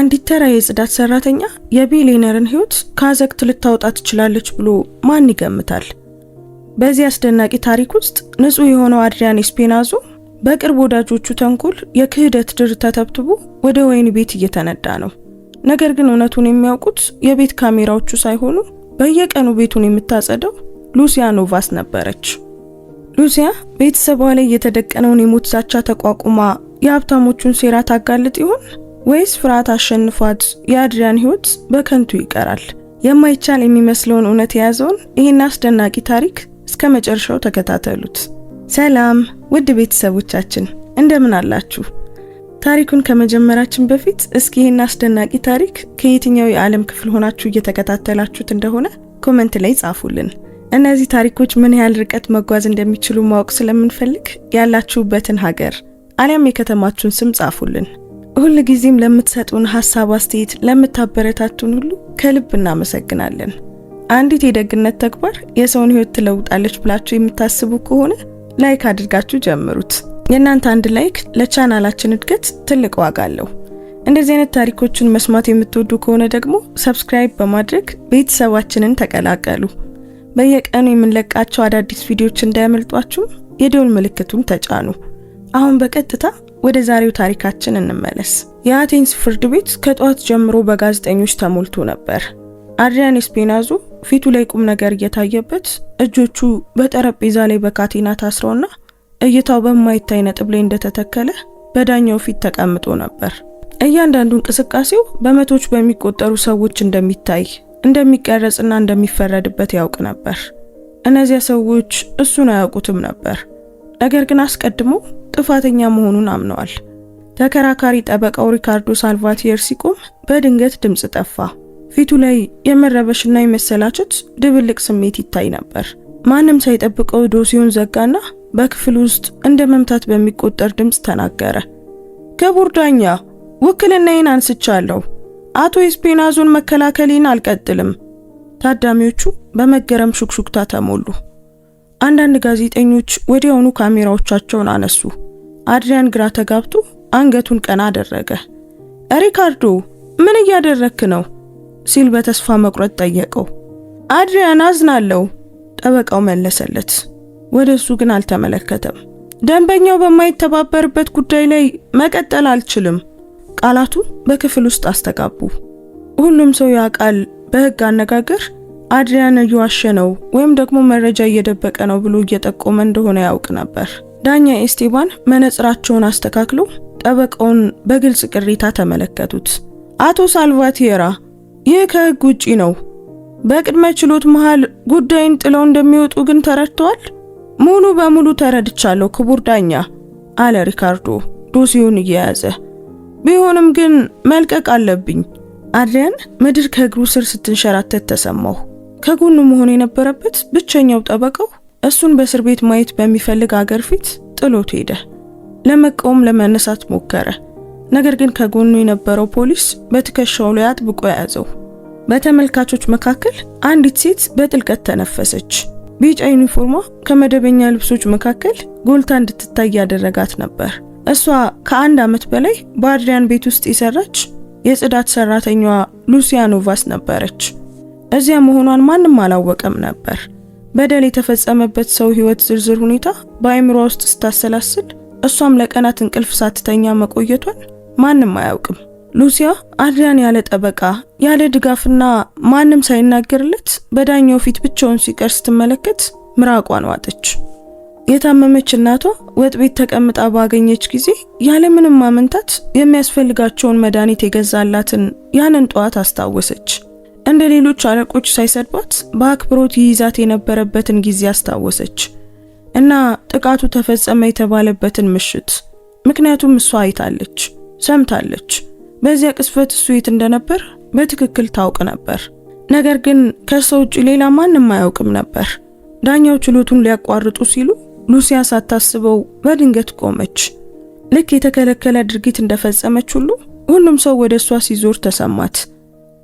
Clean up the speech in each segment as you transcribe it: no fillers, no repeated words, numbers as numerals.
አንዲት ተራ የጽዳት ሰራተኛ የቢሊየነርን ህይወት ካዘግት ልታወጣ ትችላለች ብሎ ማን ይገምታል? በዚህ አስደናቂ ታሪክ ውስጥ ንጹህ የሆነው አድሪያን ኤስፔናዞ በቅርብ ወዳጆቹ ተንኮል የክህደት ድር ተተብትቦ ወደ ወይን ቤት እየተነዳ ነው። ነገር ግን እውነቱን የሚያውቁት የቤት ካሜራዎቹ ሳይሆኑ በየቀኑ ቤቱን የምታጸደው ሉሲያ ኖቫስ ነበረች። ሉሲያ ቤተሰቧ ላይ የተደቀነውን የሞት ዛቻ ተቋቁማ የሀብታሞቹን ሴራ ታጋልጥ ይሆን ወይስ ፍርሃት አሸንፏት የአድሪያን ህይወት በከንቱ ይቀራል? የማይቻል የሚመስለውን እውነት የያዘውን ይህን አስደናቂ ታሪክ እስከ መጨረሻው ተከታተሉት። ሰላም ውድ ቤተሰቦቻችን እንደምን አላችሁ? ታሪኩን ከመጀመራችን በፊት እስኪ ይህን አስደናቂ ታሪክ ከየትኛው የዓለም ክፍል ሆናችሁ እየተከታተላችሁት እንደሆነ ኮሜንት ላይ ጻፉልን። እነዚህ ታሪኮች ምን ያህል ርቀት መጓዝ እንደሚችሉ ማወቅ ስለምንፈልግ ያላችሁበትን ሀገር አሊያም የከተማችሁን ስም ጻፉልን። ሁሉ ጊዜም ለምትሰጡን ሐሳብ አስተያየት ለምታበረታቱን ሁሉ ከልብ እናመሰግናለን። አንዲት የደግነት ተግባር የሰውን ህይወት ትለውጣለች ብላችሁ የምታስቡ ከሆነ ላይክ አድርጋችሁ ጀምሩት። የእናንተ አንድ ላይክ ለቻናላችን እድገት ትልቅ ዋጋ አለው። እንደዚህ አይነት ታሪኮችን መስማት የምትወዱ ከሆነ ደግሞ ሰብስክራይብ በማድረግ ቤተሰባችንን ተቀላቀሉ። በየቀኑ የምንለቃቸው አዳዲስ ቪዲዮዎች እንዳያመልጧችሁ የደወል ምልክቱን ተጫኑ። አሁን በቀጥታ ወደ ዛሬው ታሪካችን እንመለስ። የአቴንስ ፍርድ ቤት ከጧት ጀምሮ በጋዜጠኞች ተሞልቶ ነበር። አድሪያን ኤስፔናዞ ፊቱ ላይ ቁም ነገር እየታየበት እጆቹ በጠረጴዛ ላይ በካቴና ታስረውና እይታው በማይታይ ነጥብ ላይ እንደተተከለ በዳኛው ፊት ተቀምጦ ነበር። እያንዳንዱ እንቅስቃሴው በመቶች በሚቆጠሩ ሰዎች እንደሚታይ እንደሚቀረጽና እንደሚፈረድበት ያውቅ ነበር። እነዚያ ሰዎች እሱን አያውቁትም ነበር፣ ነገር ግን አስቀድሞ ጥፋተኛ መሆኑን አምነዋል። ተከራካሪ ጠበቃው ሪካርዶ ሳልቫቲየር ሲቆም በድንገት ድምጽ ጠፋ። ፊቱ ላይ የመረበሽና የመሰላቸት ድብልቅ ስሜት ይታይ ነበር። ማንም ሳይጠብቀው ዶሲውን ዘጋና በክፍል ውስጥ እንደ መምታት በሚቆጠር ድምጽ ተናገረ። ክቡር ዳኛ፣ ውክልናዬን አንስቻለሁ። አቶ ኤስፔናዞን መከላከሌን አልቀጥልም። ታዳሚዎቹ በመገረም ሹክሹክታ ተሞሉ። አንዳንድ ጋዜጠኞች ወዲያውኑ ካሜራዎቻቸውን አነሱ። አድሪያን ግራ ተጋብቶ አንገቱን ቀና አደረገ። ሪካርዶ ምን እያደረክ ነው ሲል በተስፋ መቁረጥ ጠየቀው። አድሪያን አዝናለሁ፣ ጠበቃው መለሰለት። ወደሱ ግን አልተመለከተም። ደንበኛው በማይተባበርበት ጉዳይ ላይ መቀጠል አልችልም። ቃላቱ በክፍል ውስጥ አስተጋቡ። ሁሉም ሰው ያውቃል፣ በህግ አነጋገር አድሪያን እየዋሸ ነው ወይም ደግሞ መረጃ እየደበቀ ነው ብሎ እየጠቆመ እንደሆነ ያውቅ ነበር። ዳኛ ኤስቴባን መነጽራቸውን አስተካክሎ ጠበቃውን በግልጽ ቅሬታ ተመለከቱት። አቶ ሳልቫቲየራ፣ ይህ ከህግ ውጪ ነው። በቅድመ ችሎት መሃል ጉዳይን ጥለው እንደሚወጡ ግን ተረድተዋል? ሙሉ በሙሉ ተረድቻለሁ ክቡር ዳኛ አለ ሪካርዶ ዶሲውን እየያዘ። ቢሆንም ግን መልቀቅ አለብኝ። አድሪያን ምድር ከእግሩ ስር ስትንሸራተት ተሰማው። ከጎኑ መሆን የነበረበት ብቸኛው ጠበቃው እሱን በእስር ቤት ማየት በሚፈልግ አገር ፊት ጥሎት ሄደ። ለመቆም ለመነሳት ሞከረ፣ ነገር ግን ከጎኑ የነበረው ፖሊስ በትከሻው ላይ አጥብቆ ያዘው። በተመልካቾች መካከል አንዲት ሴት በጥልቀት ተነፈሰች። ቢጫ ዩኒፎርሟ ከመደበኛ ልብሶች መካከል ጎልታ እንድትታይ ያደረጋት ነበር። እሷ ከአንድ ዓመት በላይ በአድሪያን ቤት ውስጥ የሰራች የጽዳት ሰራተኛዋ ሉሲያ ኖቫስ ነበረች። እዚያ መሆኗን ማንም አላወቀም ነበር። በደል የተፈጸመበት ሰው ህይወት ዝርዝር ሁኔታ በአይምሯ ውስጥ ስታሰላስል እሷም ለቀናት እንቅልፍ ሳትተኛ መቆየቷን ማንም አያውቅም። ሉሲያ አድሪያን ያለ ጠበቃ ያለ ድጋፍና ማንም ሳይናገርለት በዳኛው ፊት ብቻውን ሲቀር ስትመለከት ምራቋን ዋጠች። የታመመች እናቷ ወጥ ቤት ተቀምጣ ባገኘች ጊዜ ያለ ምንም ማመንታት የሚያስፈልጋቸውን መድኃኒት የገዛላትን ያንን ጧት አስታወሰች። እንደ ሌሎች አለቆች ሳይሰድባት በአክብሮት ይይዛት የነበረበትን ጊዜ አስታወሰች እና ጥቃቱ ተፈጸመ የተባለበትን ምሽት። ምክንያቱም እሷ አይታለች፣ ሰምታለች። በዚያ ቅስፈት እሱ የት እንደነበር በትክክል ታውቅ ነበር። ነገር ግን ከሰው ውጪ ሌላ ማንም አያውቅም ነበር። ዳኛው ችሎቱን ሊያቋርጡ ሲሉ ሉሲያ ሳታስበው በድንገት ቆመች። ልክ የተከለከለ ድርጊት እንደፈጸመች ሁሉ ሁሉም ሰው ወደ እሷ ሲዞር ተሰማት።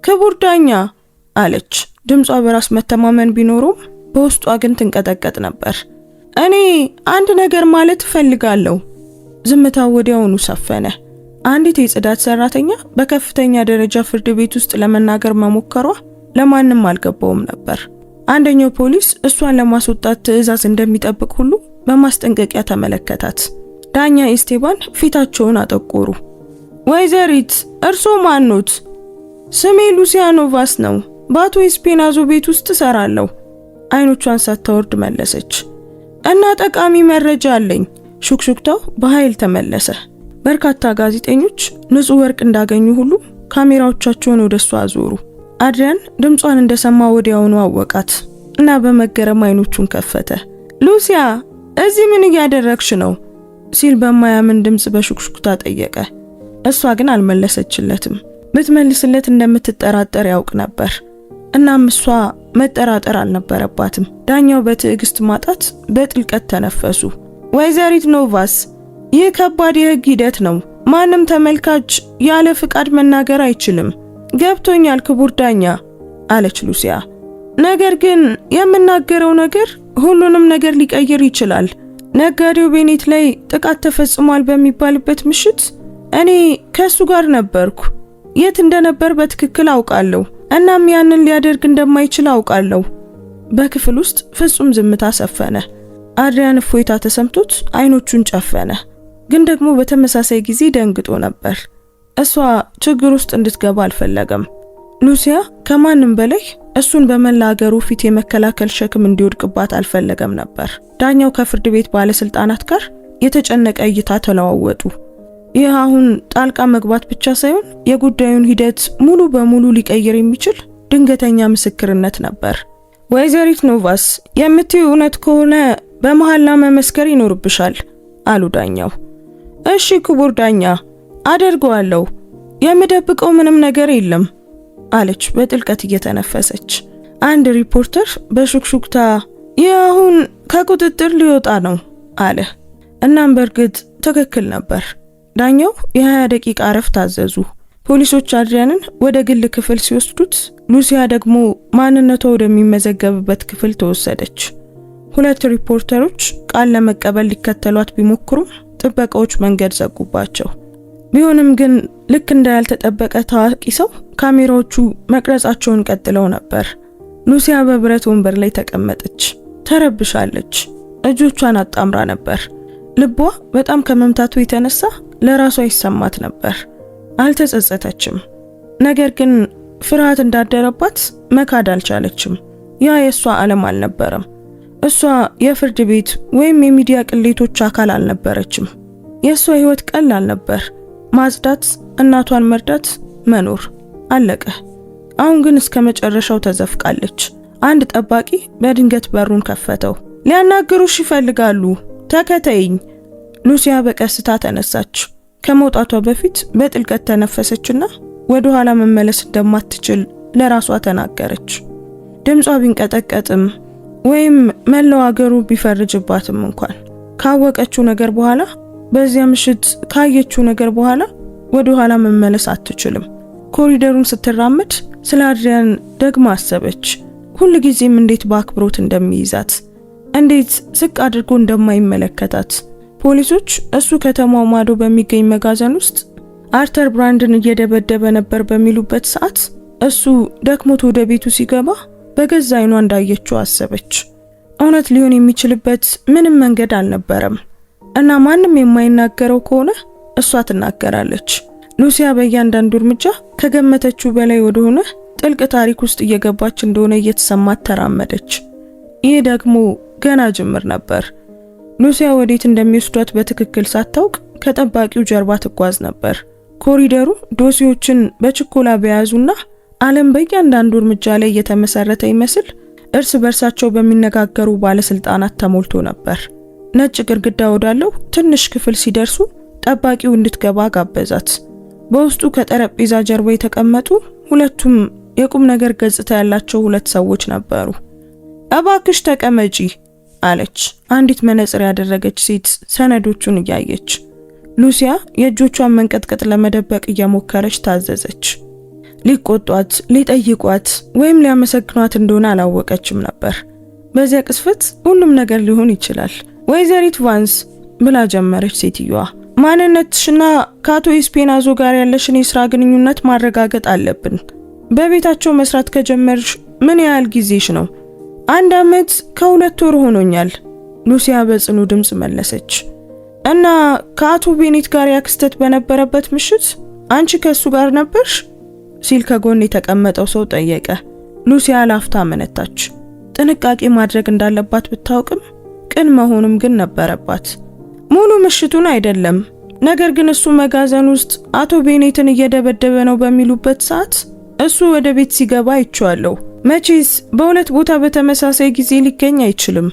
ክቡር ዳኛ አለች። ድምጿ በራስ መተማመን ቢኖርም በውስጧ ግን ትንቀጠቀጥ ነበር። እኔ አንድ ነገር ማለት እፈልጋለሁ። ዝምታው ወዲያውኑ ሰፈነ። አንዲት የጽዳት ሰራተኛ በከፍተኛ ደረጃ ፍርድ ቤት ውስጥ ለመናገር መሞከሯ ለማንም አልገባውም ነበር። አንደኛው ፖሊስ እሷን ለማስወጣት ትዕዛዝ እንደሚጠብቅ ሁሉ በማስጠንቀቂያ ተመለከታት። ዳኛ ኤስቴባን ፊታቸውን አጠቆሩ። ወይዘሪት እርሶ ማንኖት? ስሜ ሉሲያ ኖቫስ ነው። በአቶ ኤስፔናዞ ቤት ውስጥ እሰራለሁ። አይኖቿን ሳታወርድ መለሰች። እና ጠቃሚ መረጃ አለኝ። ሹክሹክታው በኃይል ተመለሰ። በርካታ ጋዜጠኞች ንጹህ ወርቅ እንዳገኙ ሁሉ ካሜራዎቻቸውን ወደሷ አዞሩ። አድሪያን ድምጿን እንደሰማ ወዲያውኑ አወቃት እና በመገረም አይኖቹን ከፈተ። ሉሲያ እዚህ ምን እያደረግሽ ነው? ሲል በማያምን ድምጽ በሹክሹክታ ጠየቀ። እሷ ግን አልመለሰችለትም። ብትመልስለት እንደምትጠራጠር ያውቅ ነበር። እናም እሷ መጠራጠር አልነበረባትም። ዳኛው በትዕግስት ማጣት በጥልቀት ተነፈሱ። ወይዘሪት ኖቫስ፣ ይህ ከባድ የህግ ሂደት ነው። ማንም ተመልካች ያለ ፍቃድ መናገር አይችልም። ገብቶኛል ክቡር ዳኛ አለች ሉሲያ። ነገር ግን የምናገረው ነገር ሁሉንም ነገር ሊቀይር ይችላል። ነጋዴው ቤኔት ላይ ጥቃት ተፈጽሟል በሚባልበት ምሽት እኔ ከሱ ጋር ነበርኩ። የት እንደነበር በትክክል አውቃለሁ። እናም ያንን ሊያደርግ እንደማይችል አውቃለሁ። በክፍል ውስጥ ፍጹም ዝምታ ሰፈነ። አድሪያን እፎይታ ተሰምቶት አይኖቹን ጨፈነ። ግን ደግሞ በተመሳሳይ ጊዜ ደንግጦ ነበር። እሷ ችግር ውስጥ እንድትገባ አልፈለገም። ሉሲያ ከማንም በላይ እሱን በመላገሩ ፊት የመከላከል ሸክም እንዲወድቅባት አልፈለገም ነበር። ዳኛው ከፍርድ ቤት ባለስልጣናት ጋር የተጨነቀ እይታ ተለዋወጡ። ይህ አሁን ጣልቃ መግባት ብቻ ሳይሆን የጉዳዩን ሂደት ሙሉ በሙሉ ሊቀይር የሚችል ድንገተኛ ምስክርነት ነበር። ወይዘሪት ኖቫስ፣ የምትዩ እውነት ከሆነ በመሐላ መመስከር ይኖርብሻል አሉ ዳኛው። እሺ ክቡር ዳኛ፣ አደርገዋለሁ። የምደብቀው ምንም ነገር የለም አለች በጥልቀት እየተነፈሰች። አንድ ሪፖርተር በሹክሹክታ ይህ አሁን ከቁጥጥር ሊወጣ ነው አለ። እናም በእርግጥ ትክክል ነበር። ዳኛው የ20 ደቂቃ እረፍት አዘዙ። ፖሊሶች አድሪያንን ወደ ግል ክፍል ሲወስዱት፣ ሉሲያ ደግሞ ማንነቷ ወደሚመዘገብበት ክፍል ተወሰደች። ሁለት ሪፖርተሮች ቃል ለመቀበል ሊከተሏት ቢሞክሩም ጥበቃዎች መንገድ ዘጉባቸው። ቢሆንም ግን ልክ እንዳልተጠበቀ ታዋቂ ሰው ካሜራዎቹ መቅረጻቸውን ቀጥለው ነበር። ሉሲያ በብረት ወንበር ላይ ተቀመጠች። ተረብሻለች። እጆቿን አጣምራ ነበር። ልቧ በጣም ከመምታቱ የተነሳ ለራሷ ይሰማት ነበር። አልተጸጸተችም። ነገር ግን ፍርሃት እንዳደረባት መካድ አልቻለችም። ያ የሷ ዓለም አልነበረም። እሷ የፍርድ ቤት ወይም የሚዲያ ቅሌቶች አካል አልነበረችም። የሷ ህይወት ቀላል ነበር። ማጽዳት፣ እናቷን መርዳት፣ መኖር፣ አለቀ። አሁን ግን እስከ መጨረሻው ተዘፍቃለች። አንድ ጠባቂ በድንገት በሩን ከፈተው። ሊያናግሩሽ ይፈልጋሉ፣ ተከተይኝ። ሉሲያ በቀስታ ተነሳች። ከመውጣቷ በፊት በጥልቀት ተነፈሰችና ወደ ኋላ መመለስ እንደማትችል ለራሷ ተናገረች። ድምጿ ቢንቀጠቀጥም ወይም መላው አገሩ ቢፈርጅባትም እንኳን ካወቀችው ነገር በኋላ፣ በዚያ ምሽት ካየችው ነገር በኋላ ወደ ኋላ መመለስ አትችልም። ኮሪደሩን ስትራመድ ስለ አድሪያን ደግማ አሰበች። ሁሉ ጊዜም እንዴት በአክብሮት እንደሚይዛት፣ እንዴት ዝቅ አድርጎ እንደማይመለከታት። ፖሊሶች እሱ ከተማው ማዶ በሚገኝ መጋዘን ውስጥ አርተር ብራንድን እየደበደበ ነበር በሚሉበት ሰዓት እሱ ደክሞት ወደ ቤቱ ሲገባ በገዛ አይኗ እንዳየችው አሰበች። እውነት ሊሆን የሚችልበት ምንም መንገድ አልነበረም እና ማንም የማይናገረው ከሆነ እሷ ትናገራለች። ሉሲያ በእያንዳንዱ እርምጃ ከገመተችው በላይ ወደሆነ ጥልቅ ታሪክ ውስጥ እየገባች እንደሆነ እየተሰማት ተራመደች። ይህ ደግሞ ገና ጅምር ነበር። ሉሲያ ወዴት እንደሚወስዷት በትክክል ሳታውቅ ከጠባቂው ጀርባ ትጓዝ ነበር። ኮሪደሩ ዶሲዎችን በችኮላ በያዙና ዓለም በእያንዳንዱ እርምጃ ላይ የተመሰረተ ይመስል እርስ በርሳቸው በሚነጋገሩ ባለስልጣናት ተሞልቶ ነበር። ነጭ ግድግዳ ወዳለው ትንሽ ክፍል ሲደርሱ ጠባቂው እንድትገባ ጋበዛት። በውስጡ ከጠረጴዛ ጀርባ የተቀመጡ ሁለቱም የቁም ነገር ገጽታ ያላቸው ሁለት ሰዎች ነበሩ። እባክሽ ተቀመጪ አለች አንዲት መነጽር ያደረገች ሴት ሰነዶቹን እያየች። ሉሲያ የእጆቿን መንቀጥቀጥ ለመደበቅ እየሞከረች ታዘዘች። ሊቆጧት፣ ሊጠይቋት ወይም ሊያመሰግኗት እንደሆነ አላወቀችም ነበር። በዚያ ቅስፈት ሁሉም ነገር ሊሆን ይችላል። ወይዘሪት ቫንስ ብላ ጀመረች ሴትዮዋ። ማንነትሽና ከአቶ ኢስፔናዞ ጋር ያለሽን የሥራ ግንኙነት ማረጋገጥ አለብን። በቤታቸው መስራት ከጀመርሽ ምን ያህል ጊዜሽ ነው? 1 ዓመት ከ2 ወር ሆኖኛል፣ ሉሲያ በጽኑ ድምፅ መለሰች። እና ከአቶ ቤኔት ጋር ያክስተት በነበረበት ምሽት አንቺ ከሱ ጋር ነበርሽ? ሲል ከጎን የተቀመጠው ሰው ጠየቀ። ሉሲያ ላፍታ መነታች። ጥንቃቄ ማድረግ እንዳለባት ብታውቅም ቅን መሆኑም ግን ነበረባት። ሙሉ ምሽቱን አይደለም፣ ነገር ግን እሱ መጋዘን ውስጥ አቶ ቤኔትን እየደበደበ ነው በሚሉበት ሰዓት እሱ ወደ ቤት ሲገባ አይቼዋለሁ። መቼስ በሁለት ቦታ በተመሳሳይ ጊዜ ሊገኝ አይችልም።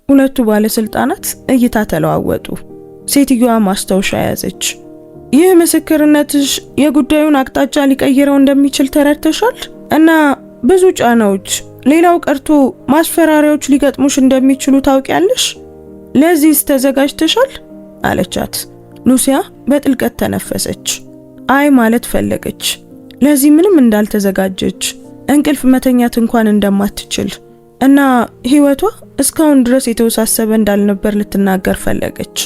ሁለቱ ባለስልጣናት እይታ ተለዋወጡ። ሴትዮዋ ማስታወሻ ያዘች። ይህ ምስክርነትሽ የጉዳዩን አቅጣጫ ሊቀይረው እንደሚችል ተረድተሻል እና ብዙ ጫናዎች፣ ሌላው ቀርቶ ማስፈራሪያዎች ሊገጥሙሽ እንደሚችሉ ታውቂያለሽ። ለዚህስ ተዘጋጅተሻል? አለቻት። ሉሲያ በጥልቀት ተነፈሰች። አይ ማለት ፈለገች። ለዚህ ምንም እንዳልተዘጋጀች፣ እንቅልፍ መተኛት እንኳን እንደማትችል እና ህይወቷ እስካሁን ድረስ የተወሳሰበ እንዳልነበር ልትናገር ፈለገች።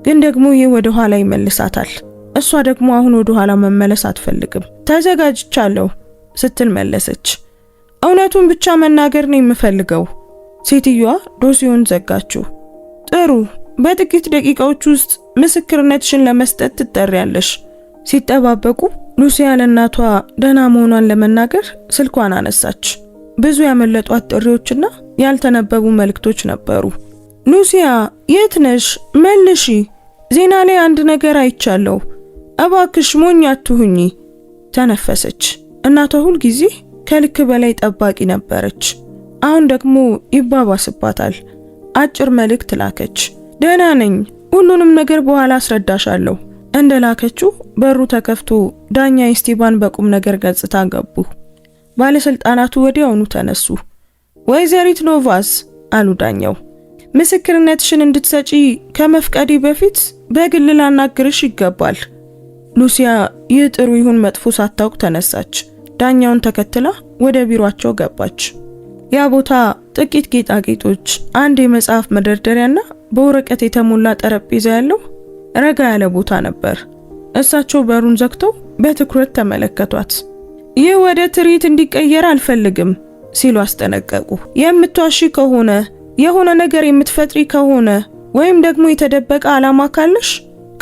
ግን ደግሞ ይህ ወደ ኋላ ይመልሳታል። እሷ ደግሞ አሁን ወደ ኋላ መመለስ አትፈልግም። ተዘጋጅቻለሁ ስትል መለሰች። እውነቱን ብቻ መናገር ነው የምፈልገው። ሴትዮዋ ዶሲውን ዘጋችው። ጥሩ፣ በጥቂት ደቂቃዎች ውስጥ ምስክርነትሽን ለመስጠት ትጠሪያለሽ። ሲጠባበቁ ሉሲያ ለእናቷ ደህና መሆኗን ለመናገር ስልኳን አነሳች። ብዙ ያመለጧት ጥሪዎችና ያልተነበቡ መልእክቶች ነበሩ። ሉሲያ የት ነሽ? መልሺ፣ ዜና ላይ አንድ ነገር አይቻለሁ፣ እባክሽ ሞኝ አትሁኚ። ተነፈሰች። እናቷ ሁል ጊዜ ከልክ በላይ ጠባቂ ነበረች። አሁን ደግሞ ይባባስባታል። አጭር መልእክት ላከች። ደህና ነኝ፣ ሁሉንም ነገር በኋላ አስረዳሻለሁ። እንደላከችው በሩ ተከፍቶ ዳኛ ኢስቴባን በቁም ነገር ገጽታ ገቡ። ባለስልጣናቱ ወዲያውኑ ተነሱ። ወይዘሪት ኖቫስ አሉ ዳኛው፣ ምስክርነትሽን እንድትሰጪ ከመፍቀዴ በፊት በግል ላናግርሽ ይገባል። ሉሲያ ይህ ጥሩ ይሁን መጥፎ ሳታውቅ ተነሳች። ዳኛውን ተከትላ ወደ ቢሮአቸው ገባች። ያ ቦታ ጥቂት ጌጣጌጦች፣ አንድ የመጽሐፍ መደርደሪያና በወረቀት የተሞላ ጠረጴዛ ያለው ረጋ ያለ ቦታ ነበር። እሳቸው በሩን ዘግተው በትኩረት ተመለከቷት። ይህ ወደ ትርኢት እንዲቀየር አልፈልግም ሲሉ አስጠነቀቁ። የምትዋሺ ከሆነ፣ የሆነ ነገር የምትፈጥሪ ከሆነ ወይም ደግሞ የተደበቀ ዓላማ ካለሽ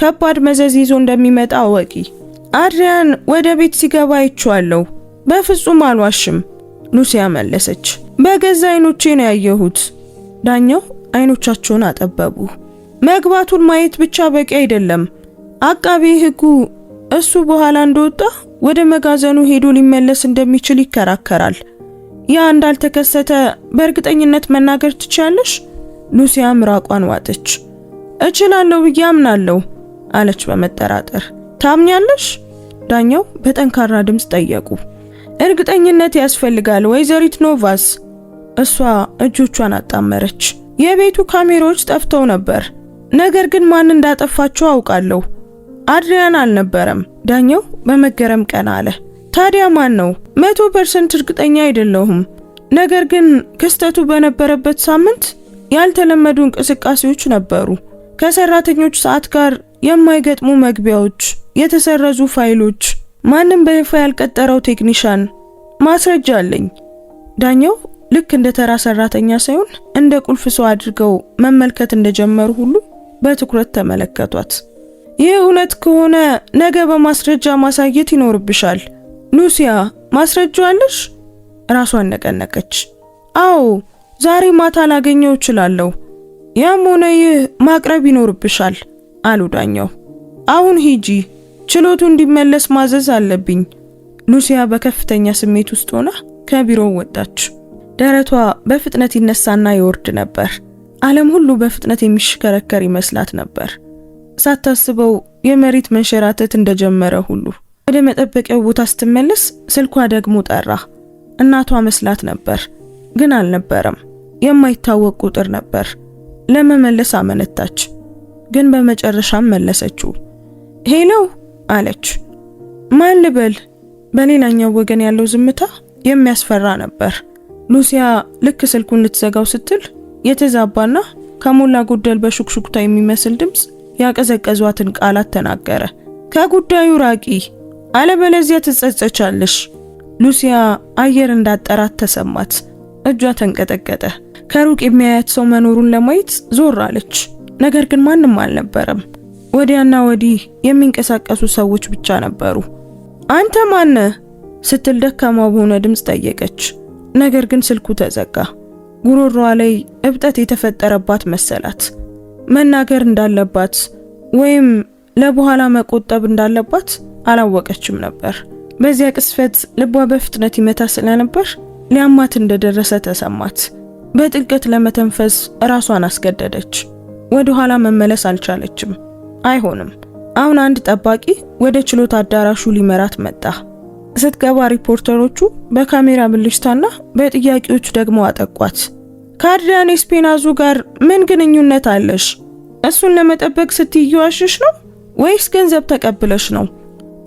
ከባድ መዘዝ ይዞ እንደሚመጣ አወቂ። አድሪያን ወደ ቤት ሲገባ አይቼዋለሁ። በፍጹም አልዋሽም፣ ሉሲያ መለሰች። በገዛ አይኖቼ ነው ያየሁት። ዳኛው አይኖቻቸውን አጠበቡ። መግባቱን ማየት ብቻ በቂ አይደለም። አቃቤ ሕጉ እሱ በኋላ እንደወጣ ወደ መጋዘኑ ሄዶ ሊመለስ እንደሚችል ይከራከራል። ያ እንዳልተከሰተ በእርግጠኝነት መናገር ትችያለሽ? ሉሲያ ምራቋን ዋጠች። እችላለሁ ብዬ አምናለሁ አለች በመጠራጠር። ታምኛለሽ? ዳኛው በጠንካራ ድምፅ ጠየቁ። እርግጠኝነት ያስፈልጋል ወይዘሪት ኖቫስ። እሷ እጆቿን አጣመረች። የቤቱ ካሜራዎች ጠፍተው ነበር፣ ነገር ግን ማን እንዳጠፋቸው አውቃለሁ። አድሪያን አልነበረም። ዳኛው በመገረም ቀና አለ። ታዲያ ማን ነው? 100% እርግጠኛ አይደለሁም፣ ነገር ግን ክስተቱ በነበረበት ሳምንት ያልተለመዱ እንቅስቃሴዎች ነበሩ። ከሰራተኞች ሰዓት ጋር የማይገጥሙ መግቢያዎች፣ የተሰረዙ ፋይሎች፣ ማንም በይፋ ያልቀጠረው ቴክኒሻን። ማስረጃ አለኝ። ዳኛው ልክ እንደ ተራ ሰራተኛ ሳይሆን እንደ ቁልፍ ሰው አድርገው መመልከት እንደጀመሩ ሁሉ በትኩረት ተመለከቷት። ይህ እውነት ከሆነ ነገ በማስረጃ ማሳየት ይኖርብሻል። ሉሲያ፣ ማስረጃ አለሽ? ራሷን ነቀነቀች። አዎ፣ ዛሬ ማታ ላገኘው እችላለሁ። ያም ሆነ ይህ ማቅረብ ይኖርብሻል አሉ ዳኛው። አሁን ሂጂ፣ ችሎቱ እንዲመለስ ማዘዝ አለብኝ። ሉሲያ በከፍተኛ ስሜት ውስጥ ሆና ከቢሮው ወጣች። ደረቷ በፍጥነት ይነሳና ይወርድ ነበር። ዓለም ሁሉ በፍጥነት የሚሽከረከር ይመስላት ነበር። ሳታስበው የመሬት መንሸራተት እንደጀመረ ሁሉ ወደ መጠበቂያው ቦታ ስትመለስ ስልኳ ደግሞ ጠራ። እናቷ መስላት ነበር፣ ግን አልነበረም። የማይታወቅ ቁጥር ነበር። ለመመለስ አመነታች፣ ግን በመጨረሻም መለሰችው። ሄሎ አለች። ማን ልበል? በሌላኛው ወገን ያለው ዝምታ የሚያስፈራ ነበር። ሉሲያ ልክ ስልኩን ልትዘጋው ስትል የተዛባና ከሞላ ጎደል በሹክሹክታ የሚመስል ድምፅ ያቀዘቀዟትን ቃላት ተናገረ። ከጉዳዩ ራቂ፣ አለበለዚያ ትጸጸቻለሽ። ሉሲያ አየር እንዳጠራት ተሰማት። እጇ ተንቀጠቀጠ። ከሩቅ የሚያያት ሰው መኖሩን ለማየት ዞር አለች። ነገር ግን ማንም አልነበረም። ወዲያና ወዲህ የሚንቀሳቀሱ ሰዎች ብቻ ነበሩ። አንተ ማነህ? ስትል ደካማ በሆነ ድምፅ ጠየቀች። ነገር ግን ስልኩ ተዘጋ። ጉሮሮዋ ላይ እብጠት የተፈጠረባት መሰላት። መናገር እንዳለባት ወይም ለበኋላ መቆጠብ እንዳለባት አላወቀችም ነበር። በዚያ ቅስፈት ልቧ በፍጥነት ይመታ ስለነበር ሊያማት እንደደረሰ ተሰማት። በጥልቀት ለመተንፈስ ራሷን አስገደደች። ወደ ኋላ መመለስ አልቻለችም። አይሆንም። አሁን አንድ ጠባቂ ወደ ችሎት አዳራሹ ሊመራት መጣ። ስትገባ ሪፖርተሮቹ በካሜራ ብልጭታና በጥያቄዎች ደግሞ አጠቋት። ከአድሪያን ኤስፔናዞ ጋር ምን ግንኙነት አለሽ? እሱን ለመጠበቅ ስትይዋሽሽ ነው ወይስ ገንዘብ ተቀብለሽ ነው?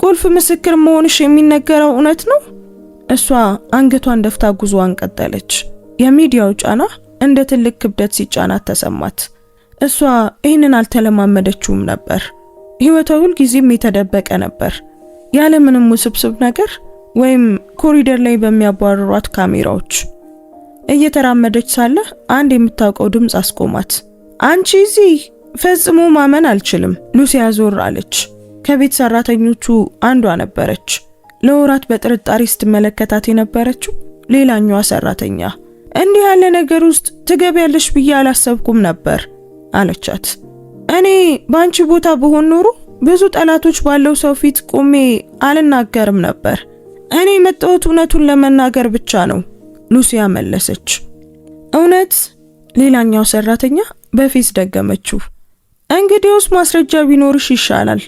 ቁልፍ ምስክር መሆንሽ የሚነገረው እውነት ነው? እሷ አንገቷን ደፍታ ጉዞዋን ቀጠለች። የሚዲያው ጫና እንደ ትልቅ ክብደት ሲጫናት ተሰማት። እሷ ይህንን አልተለማመደችውም ነበር። ህይወቷ ሁልጊዜም የተደበቀ ነበር፣ ያለምንም ውስብስብ ነገር ወይም ኮሪደር ላይ በሚያባርሯት ካሜራዎች። እየተራመደች ሳለ አንድ የምታውቀው ድምፅ አስቆማት። አንቺ እዚህ? ፈጽሞ ማመን አልችልም። ሉሲያ ዞር አለች። ከቤት ሰራተኞቹ አንዷ ነበረች። ለወራት በጥርጣሬ ስትመለከታት የነበረችው ሌላኛዋ ሰራተኛ። እንዲህ ያለ ነገር ውስጥ ትገቢያለሽ ብዬ አላሰብኩም ነበር አለቻት። እኔ ባንቺ ቦታ ብሆን ኖሮ ብዙ ጠላቶች ባለው ሰው ፊት ቆሜ አልናገርም ነበር። እኔ የመጣሁት እውነቱን ለመናገር ብቻ ነው፣ ሉሲያ መለሰች። እውነት? ሌላኛው ሰራተኛ በፊት ደገመችው። እንግዲያውስ ማስረጃ ቢኖርሽ ይሻላል፣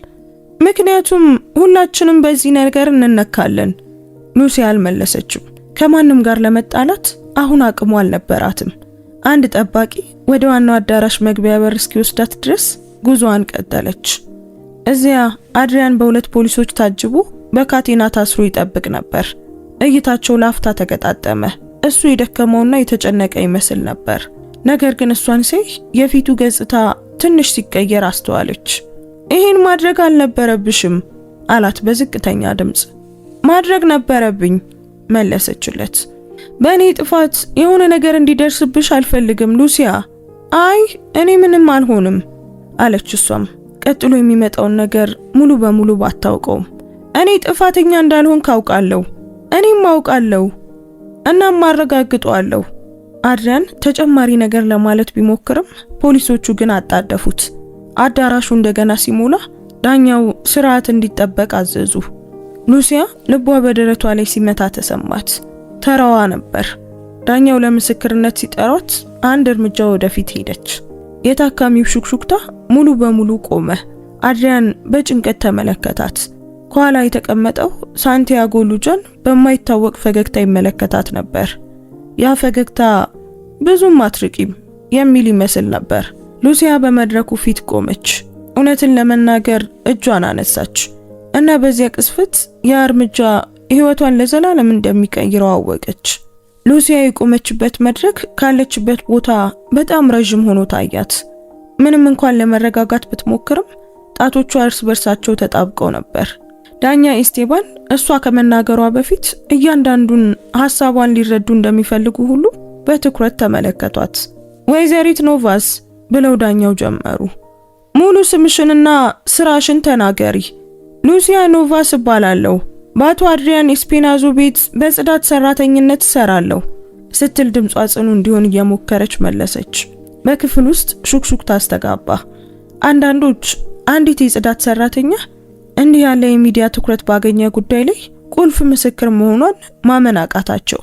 ምክንያቱም ሁላችንም በዚህ ነገር እንነካለን። ሉሲያ አልመለሰችም። ከማንም ጋር ለመጣላት አሁን አቅሙ አልነበራትም። አንድ ጠባቂ ወደ ዋናው አዳራሽ መግቢያ በር እስኪወስዳት ድረስ ጉዞዋን ቀጠለች። እዚያ አድሪያን በሁለት ፖሊሶች ታጅቦ በካቴና ታስሮ ይጠብቅ ነበር። እይታቸው ላፍታ ተገጣጠመ። እሱ የደከመውና የተጨነቀ ይመስል ነበር። ነገር ግን እሷን ሲያይ የፊቱ ገጽታ ትንሽ ሲቀየር አስተዋለች። ይሄን ማድረግ አልነበረብሽም አላት በዝቅተኛ ድምፅ። ማድረግ ነበረብኝ መለሰችለት። በእኔ ጥፋት የሆነ ነገር እንዲደርስብሽ አልፈልግም ሉሲያ። አይ እኔ ምንም አልሆንም አለች እሷም። ቀጥሎ የሚመጣውን ነገር ሙሉ በሙሉ ባታውቀውም እኔ ጥፋተኛ እንዳልሆን ካውቃለሁ፣ እኔም አውቃለሁ፣ እናም ማረጋግጠዋለሁ። አድሪያን ተጨማሪ ነገር ለማለት ቢሞክርም ፖሊሶቹ ግን አጣደፉት። አዳራሹ እንደገና ሲሞላ ዳኛው ስርዓት እንዲጠበቅ አዘዙ። ሉሲያ ልቧ በደረቷ ላይ ሲመታ ተሰማት። ተራዋ ነበር። ዳኛው ለምስክርነት ሲጠሯት አንድ እርምጃ ወደፊት ሄደች። የታካሚው ሹክሹክታ ሙሉ በሙሉ ቆመ። አድሪያን በጭንቀት ተመለከታት። ከኋላ የተቀመጠው ሳንቲያጎ ሉጃን በማይታወቅ ፈገግታ ይመለከታት ነበር። ያ ፈገግታ ብዙም አትርቂም የሚል ይመስል ነበር። ሉሲያ በመድረኩ ፊት ቆመች። እውነትን ለመናገር እጇን አነሳች እና በዚያ ቅስፈት ያ እርምጃ ህይወቷን ለዘላለም እንደሚቀይረው አወቀች። ሉሲያ የቆመችበት መድረክ ካለችበት ቦታ በጣም ረጅም ሆኖ ታያት። ምንም እንኳን ለመረጋጋት ብትሞክርም ጣቶቿ እርስ በርሳቸው ተጣብቀው ነበር። ዳኛ ኤስቴባን እሷ ከመናገሯ በፊት እያንዳንዱን ሐሳቧን ሊረዱ እንደሚፈልጉ ሁሉ በትኩረት ተመለከቷት። ወይዘሪት ኖቫስ ብለው ዳኛው ጀመሩ። ሙሉ ስምሽንና ስራሽን ተናገሪ። ሉሲያ ኖቫስ እባላለሁ። በአቶ አድሪያን ኤስፔናዞ ቤት በጽዳት ሰራተኝነት እሰራለሁ ስትል ድምጿ ጽኑ እንዲሆን እየሞከረች መለሰች። በክፍል ውስጥ ሹክሹክታ አስተጋባ። አንዳንዶች አንዲት የጽዳት ሰራተኛ እንዲህ ያለ የሚዲያ ትኩረት ባገኘ ጉዳይ ላይ ቁልፍ ምስክር መሆኗን ማመን አቃታቸው።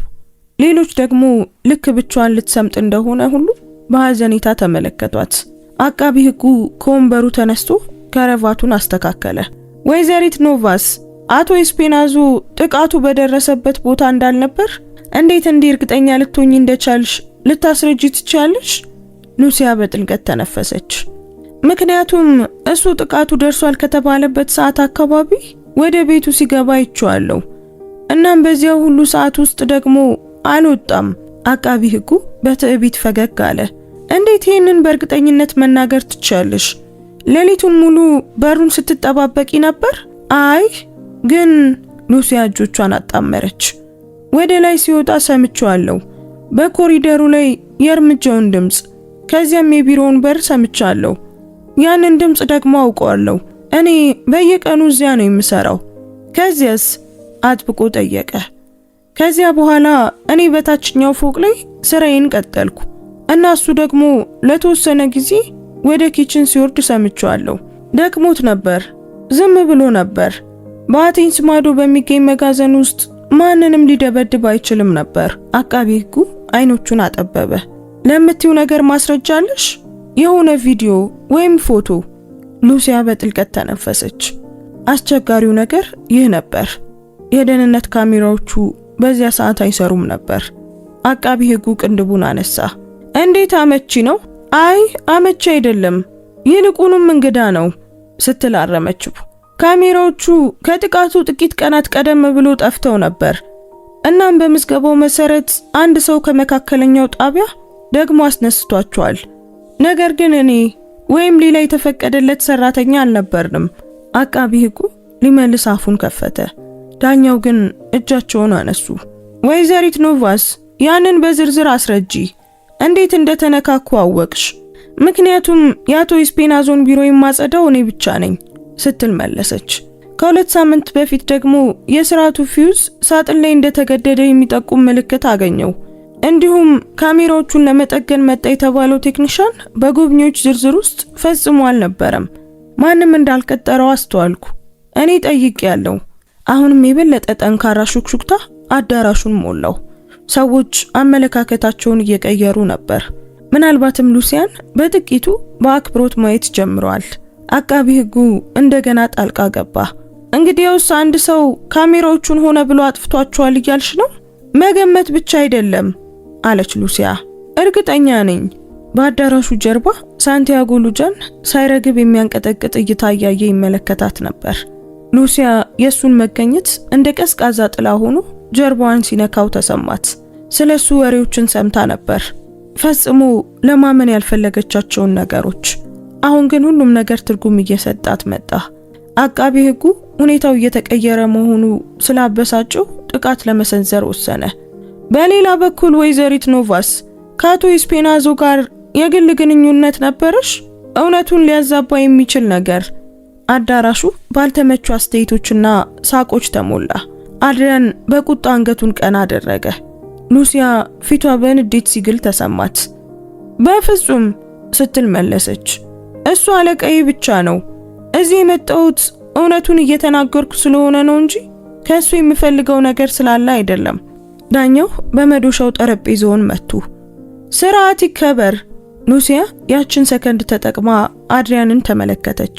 ሌሎች ደግሞ ልክ ብቻዋን ልትሰምጥ እንደሆነ ሁሉ በሐዘኔታ ተመለከቷት። አቃቢ ሕጉ ከወንበሩ ተነስቶ ከረቫቱን አስተካከለ። ወይዘሪት ኖቫስ አቶ ኤስፔናዞ ጥቃቱ በደረሰበት ቦታ እንዳልነበር እንዴት እንዲህ እርግጠኛ ልትሆኚ እንደቻልሽ ልታስረጂ ትችያለሽ? ሉሲያ በጥልቀት ተነፈሰች። ምክንያቱም እሱ ጥቃቱ ደርሷል ከተባለበት ሰዓት አካባቢ ወደ ቤቱ ሲገባ አይቼዋለሁ። እናም በዚያው ሁሉ ሰዓት ውስጥ ደግሞ አልወጣም። አቃቢ ሕጉ በትዕቢት ፈገግ አለ። እንዴት ይህንን በእርግጠኝነት መናገር ትችያለሽ? ሌሊቱን ሙሉ በሩን ስትጠባበቂ ነበር? አይ ግን ሉሲያ እጆቿን አጣመረች። ወደ ላይ ሲወጣ ሰምቻለሁ። በኮሪደሩ ላይ የእርምጃውን ድምጽ፣ ከዚያም የቢሮውን በር ሰምቻለሁ። ያንን ድምጽ ደግሞ አውቀዋለሁ። እኔ በየቀኑ እዚያ ነው የምሰራው። ከዚያስ? አጥብቆ ጠየቀ። ከዚያ በኋላ እኔ በታችኛው ፎቅ ላይ ስራዬን ቀጠልኩ እና እሱ ደግሞ ለተወሰነ ጊዜ ወደ ኪችን ሲወርድ ሰምቻለሁ። ደክሞት ነበር፣ ዝም ብሎ ነበር። በአቴንስ ማዶ በሚገኝ መጋዘን ውስጥ ማንንም ሊደበድብ አይችልም ነበር። አቃቤ ሕጉ አይኖቹን አጠበበ። ለምትዩ ነገር ማስረጃ አለሽ? የሆነ ቪዲዮ ወይም ፎቶ? ሉሲያ በጥልቀት ተነፈሰች። አስቸጋሪው ነገር ይህ ነበር። የደህንነት ካሜራዎቹ በዚያ ሰዓት አይሰሩም ነበር። አቃቤ ሕጉ ቅንድቡን አነሳ። እንዴት አመቺ ነው? አይ አመቺ አይደለም፣ ይልቁንም እንግዳ ነው ስትል አረመችው። ካሜራዎቹ ከጥቃቱ ጥቂት ቀናት ቀደም ብሎ ጠፍተው ነበር። እናም በምዝገባው መሰረት አንድ ሰው ከመካከለኛው ጣቢያ ደግሞ አስነስቷቸዋል። ነገር ግን እኔ ወይም ሌላ የተፈቀደለት ሰራተኛ አልነበርንም። አቃቤ ሕጉ ሊመልስ አፉን ከፈተ። ዳኛው ግን እጃቸውን አነሱ። ወይዘሪት ኖቫስ ያንን በዝርዝር አስረጂ። እንዴት እንደተነካኩ አወቅሽ? ምክንያቱም የአቶ ኢስፔናዞን ቢሮ የማጸዳው እኔ ብቻ ነኝ ስትል መለሰች። ከ2 ሳምንት በፊት ደግሞ የስርዓቱ ፊውዝ ሳጥን ላይ እንደተገደደ የሚጠቁም ምልክት አገኘው። እንዲሁም ካሜራዎቹን ለመጠገን መጣ የተባለው ቴክኒሻን በጎብኚዎች ዝርዝር ውስጥ ፈጽሞ አልነበረም። ማንም እንዳልቀጠረው አስተዋልኩ። እኔ ጠይቄያለሁ። አሁንም የበለጠ ጠንካራ ሹክሹክታ አዳራሹን ሞላው። ሰዎች አመለካከታቸውን እየቀየሩ ነበር። ምናልባትም ሉሲያን በጥቂቱ በአክብሮት ማየት ጀምረዋል። አቃቤ ሕጉ እንደገና ጣልቃ ገባ። እንግዲያውስ አንድ ሰው ካሜራዎቹን ሆነ ብሎ አጥፍቷቸዋል እያልሽ ነው? መገመት ብቻ አይደለም አለች ሉሲያ። እርግጠኛ ነኝ። በአዳራሹ ጀርባ ሳንቲያጎ ሉጃን ሳይረግብ የሚያንቀጠቅጥ እይታ እያየ ይመለከታት ነበር። ሉሲያ የሱን መገኘት እንደ ቀዝቃዛ ጥላ ሆኖ ጀርባዋን ሲነካው ተሰማት። ስለሱ ወሬዎችን ሰምታ ነበር፣ ፈጽሞ ለማመን ያልፈለገቻቸውን ነገሮች። አሁን ግን ሁሉም ነገር ትርጉም እየሰጣት መጣ። አቃቤ ሕጉ ሁኔታው እየተቀየረ መሆኑ ስላበሳጨው ጥቃት ለመሰንዘር ወሰነ። በሌላ በኩል ወይዘሪት ኖቫስ ከአቶ ኢስፔናዞ ጋር የግል ግንኙነት ነበረሽ? እውነቱን ሊያዛባ የሚችል ነገር። አዳራሹ ባልተመቹ አስተያየቶችና ሳቆች ተሞላ። አድሪያን በቁጣ አንገቱን ቀና አደረገ። ሉሲያ ፊቷ በንዴት ሲግል ተሰማት። በፍጹም ስትል መለሰች። እሱ አለቃዬ ብቻ ነው። እዚህ የመጣሁት እውነቱን እየተናገርኩ ስለሆነ ነው እንጂ ከሱ የሚፈልገው ነገር ስላለ አይደለም። ዳኛው በመዶሻው ጠረጴዛውን መቱ። ስርዓት ይከበር። ሉሲያ ያችን ሰከንድ ተጠቅማ አድሪያንን ተመለከተች።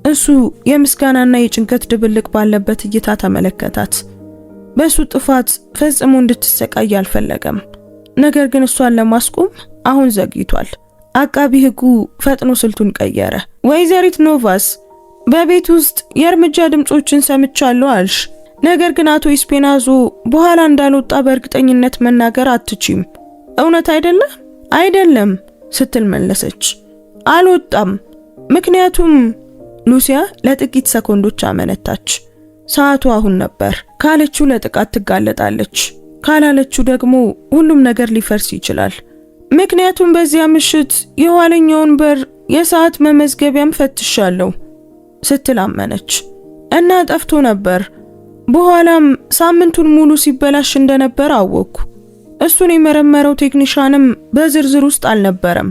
እሱ የምስጋናና የጭንቀት ድብልቅ ባለበት እይታ ተመለከታት። በሱ ጥፋት ፈጽሞ እንድትሰቃይ አልፈለገም። ነገር ግን እሷን ለማስቆም አሁን ዘግይቷል። አቃቤ ሕጉ ፈጥኖ ስልቱን ቀየረ። ወይዘሪት ኖቫስ በቤት ውስጥ የእርምጃ ድምጾችን ሰምቻለሁ አልሽ። ነገር ግን አቶ ኢስፔናዞ በኋላ እንዳልወጣ በእርግጠኝነት መናገር አትችም። እውነት አይደለ? አይደለም ስትል መለሰች። አልወጣም። ምክንያቱም ሉሲያ ለጥቂት ሰኮንዶች አመነታች። ሰዓቱ አሁን ነበር። ካለችው ለጥቃት ትጋለጣለች፣ ካላለችው ደግሞ ሁሉም ነገር ሊፈርስ ይችላል። ምክንያቱም በዚያ ምሽት የኋለኛውን በር የሰዓት መመዝገቢያም ፈትሻለሁ ስትል አመነች። እና ጠፍቶ ነበር። በኋላም ሳምንቱን ሙሉ ሲበላሽ እንደነበር አወቅኩ። እሱን የመረመረው ቴክኒሻንም በዝርዝር ውስጥ አልነበረም።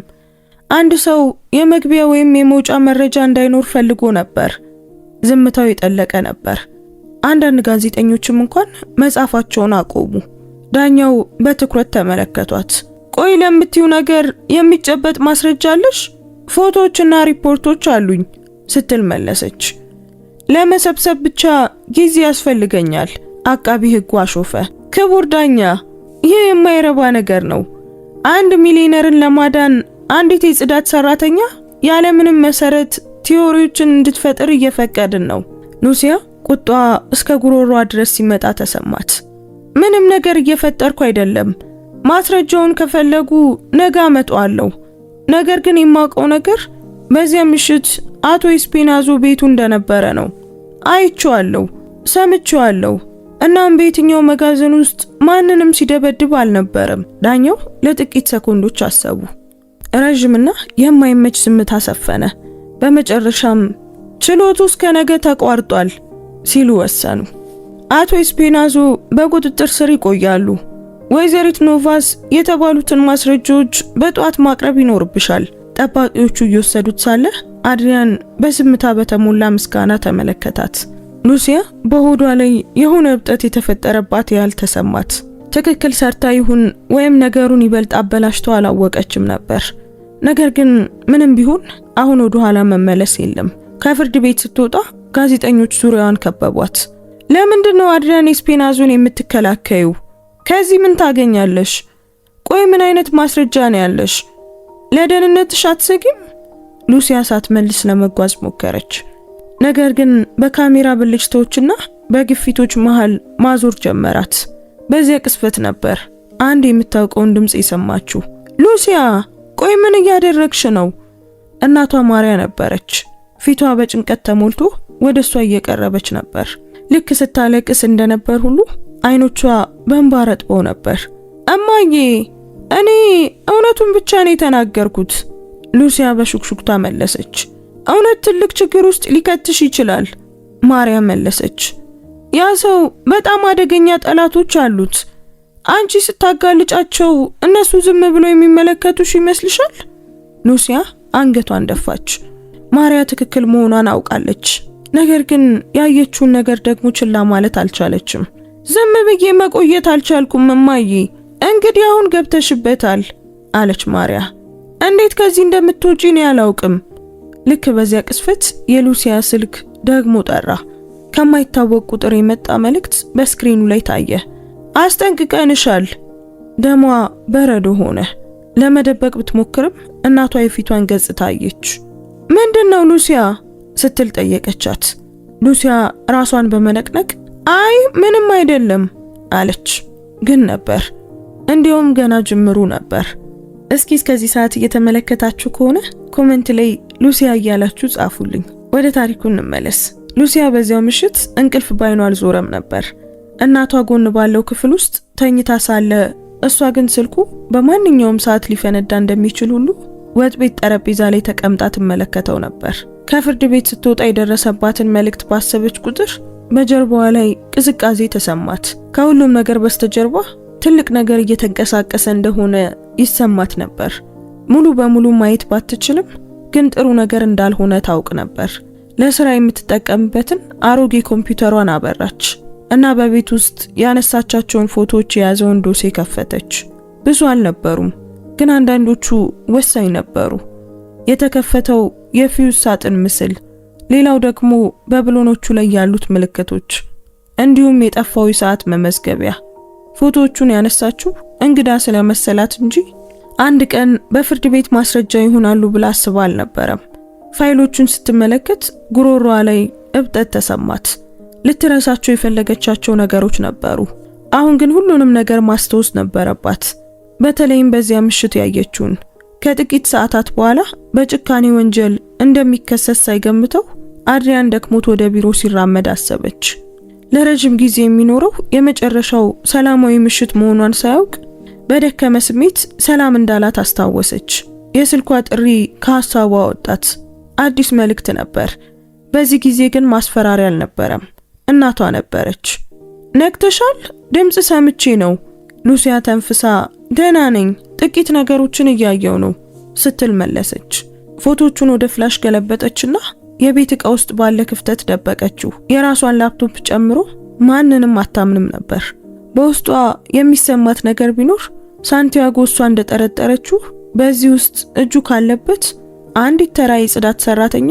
አንድ ሰው የመግቢያ ወይም የመውጫ መረጃ እንዳይኖር ፈልጎ ነበር። ዝምታው የጠለቀ ነበር። አንዳንድ ጋዜጠኞችም እንኳን መጻፋቸውን አቆሙ። ዳኛው በትኩረት ተመለከቷት። ቆይ ለምትዩ ነገር የሚጨበጥ ማስረጃ አለሽ? ፎቶዎችና ሪፖርቶች አሉኝ ስትል መለሰች። ለመሰብሰብ ብቻ ጊዜ ያስፈልገኛል። አቃቤ ሕጉ አሾፈ። ክቡር ዳኛ፣ ይህ የማይረባ ነገር ነው። 1 ሚሊዮነርን ለማዳን አንዲት የጽዳት ሰራተኛ ያለምንም መሰረት ቲዮሪዎችን እንድትፈጥር እየፈቀድን ነው። ሉሲያ ቁጣ እስከ ጉሮሮዋ ድረስ ሲመጣ ተሰማት። ምንም ነገር እየፈጠርኩ አይደለም። ማስረጃውን ከፈለጉ ነገ አመጣዋለሁ። ነገር ግን የማውቀው ነገር በዚያ ምሽት አቶ ኤስፔናዞ ቤቱ እንደነበረ ነው። አይቼዋለሁ፣ ሰምቼዋለሁ። እናም በየትኛው መጋዘን ውስጥ ማንንም ሲደበድብ አልነበረም። ዳኛው ለጥቂት ሰኮንዶች አሰቡ። ረጅምና የማይመች ዝምታ ሰፈነ። በመጨረሻም ችሎቱ እስከ ነገ ተቋርጧል ሲሉ ወሰኑ። አቶ ኤስፔናዞ በቁጥጥር ስር ይቆያሉ። ወይዘሪት ኖቫስ የተባሉትን ማስረጃዎች በጧት ማቅረብ ይኖርብሻል። ጠባቂዎቹ እየወሰዱት ሳለ አድሪያን በዝምታ በተሞላ ምስጋና ተመለከታት። ሉሲያ በሆዷ ላይ የሆነ እብጠት የተፈጠረባት ያህል ተሰማት። ትክክል ሰርታ ይሁን ወይም ነገሩን ይበልጥ አበላሽቶ አላወቀችም ነበር። ነገር ግን ምንም ቢሆን አሁን ወደ ኋላ መመለስ የለም። ከፍርድ ቤት ስትወጣ ጋዜጠኞች ዙሪያዋን ከበቧት። ለምንድነው አድሪያን ኤስፔናዞን የምትከላከዩ? ከዚህ ምን ታገኛለሽ? ቆይ ምን አይነት ማስረጃ ነው ያለሽ? ለደህንነትሽ አትሰጊም? ሉሲያ ሳትመልስ ለመጓዝ ሞከረች። ነገር ግን በካሜራ ብልጭቶችና በግፊቶች መሃል ማዞር ጀመራት። በዚያ ቅስፈት ነበር አንድ የምታውቀውን ድምጽ የሰማችው። ሉሲያ፣ ቆይ ምን እያደረግሽ ነው? እናቷ ማሪያ ነበረች። ፊቷ በጭንቀት ተሞልቶ ወደሷ እየቀረበች ነበር። ልክ ስታለቅስ እንደነበር ሁሉ አይኖቿ በእንባ ረጥበው ነበር። እማዬ፣ እኔ እውነቱን ብቻ ነው የተናገርኩት። ሉሲያ በሹክሹክታ መለሰች። እውነት ትልቅ ችግር ውስጥ ሊከትሽ ይችላል። ማሪያ መለሰች። ያ ሰው በጣም አደገኛ ጠላቶች አሉት። አንቺ ስታጋልጫቸው እነሱ ዝም ብለው የሚመለከቱሽ ይመስልሻል? ሉሲያ አንገቷን ደፋች። ማሪያ ትክክል መሆኗን አውቃለች። ነገር ግን ያየችውን ነገር ደግሞ ችላ ማለት አልቻለችም። ዝም ብዬ መቆየት አልቻልኩም እማዬ፣ እንግዲህ አሁን ገብተሽበታል አለች ማሪያ። እንዴት ከዚህ እንደምትወጪ ነው ያላውቅም። ልክ በዚያ ቅስፈት የሉሲያ ስልክ ደግሞ ጠራ። ከማይታወቅ ቁጥር የመጣ መልእክት በስክሪኑ ላይ ታየ። አስጠንቅቀንሻል። ደሟ በረዶ ሆነ። ለመደበቅ ብትሞክርም እናቷ የፊቷን ገጽታ አየች። ምንድነው ሉሲያ ስትል ጠየቀቻት። ሉሲያ ራሷን በመነቅነቅ አይ ምንም አይደለም አለች። ግን ነበር። እንዲያውም ገና ጅምሩ ነበር። እስከዚህ ሰዓት እየተመለከታችሁ ከሆነ ኮሜንት ላይ ሉሲያ እያላችሁ ጻፉልኝ። ወደ ታሪኩ እንመለስ። ሉሲያ በዚያው ምሽት እንቅልፍ ባይኗ አልዞረም ነበር። እናቷ ጎን ባለው ክፍል ውስጥ ተኝታ ሳለ እሷ ግን ስልኩ በማንኛውም ሰዓት ሊፈነዳ እንደሚችል ሁሉ ወጥ ቤት ጠረጴዛ ላይ ተቀምጣ ትመለከተው ነበር። ከፍርድ ቤት ስትወጣ የደረሰባትን መልእክት ባሰበች ቁጥር በጀርባዋ ላይ ቅዝቃዜ ተሰማት። ከሁሉም ነገር በስተጀርባ ትልቅ ነገር እየተንቀሳቀሰ እንደሆነ ይሰማት ነበር። ሙሉ በሙሉ ማየት ባትችልም ግን ጥሩ ነገር እንዳልሆነ ታውቅ ነበር። ለስራ የምትጠቀምበትን አሮጌ ኮምፒውተሯን አበራች እና በቤት ውስጥ ያነሳቻቸውን ፎቶዎች የያዘውን ዶሴ ከፈተች። ብዙ አልነበሩም፣ ግን አንዳንዶቹ ወሳኝ ነበሩ። የተከፈተው የፊውዝ ሳጥን ምስል፣ ሌላው ደግሞ በብሎኖቹ ላይ ያሉት ምልክቶች፣ እንዲሁም የጠፋው ሰዓት መመዝገቢያ። ፎቶዎቹን ያነሳችው እንግዳ ስለመሰላት እንጂ አንድ ቀን በፍርድ ቤት ማስረጃ ይሆናሉ ብላ አስባ አልነበረም። ፋይሎቹን ስትመለከት ጉሮሮዋ ላይ እብጠት ተሰማት። ልትረሳቸው የፈለገቻቸው ነገሮች ነበሩ። አሁን ግን ሁሉንም ነገር ማስተዋወስ ነበረባት። በተለይም በዚያ ምሽት ያየችውን። ከጥቂት ሰዓታት በኋላ በጭካኔ ወንጀል እንደሚከሰስ ሳይገምተው አድሪያን ደክሞት ወደ ቢሮ ሲራመድ አሰበች። ለረጅም ጊዜ የሚኖረው የመጨረሻው ሰላማዊ ምሽት መሆኗን ሳያውቅ በደከመ ስሜት ሰላም እንዳላት አስታወሰች። የስልኳ ጥሪ ከሐሳቧ ወጣት። አዲስ መልእክት ነበር። በዚህ ጊዜ ግን ማስፈራሪያ አልነበረም። እናቷ ነበረች። ነቅተሻል? ድምጽ ሰምቼ ነው። ሉሲያ ተንፍሳ ደህና ነኝ፣ ጥቂት ነገሮችን እያየው ነው ስትል መለሰች። ፎቶቹን ወደ ፍላሽ ገለበጠችና የቤት ዕቃ ውስጥ ባለ ክፍተት ደበቀችው። የራሷን ላፕቶፕ ጨምሮ ማንንም አታምንም ነበር። በውስጧ የሚሰማት ነገር ቢኖር ሳንቲያጎ እሷ እንደጠረጠረችው በዚህ ውስጥ እጁ ካለበት አንዲት ተራ የጽዳት ሰራተኛ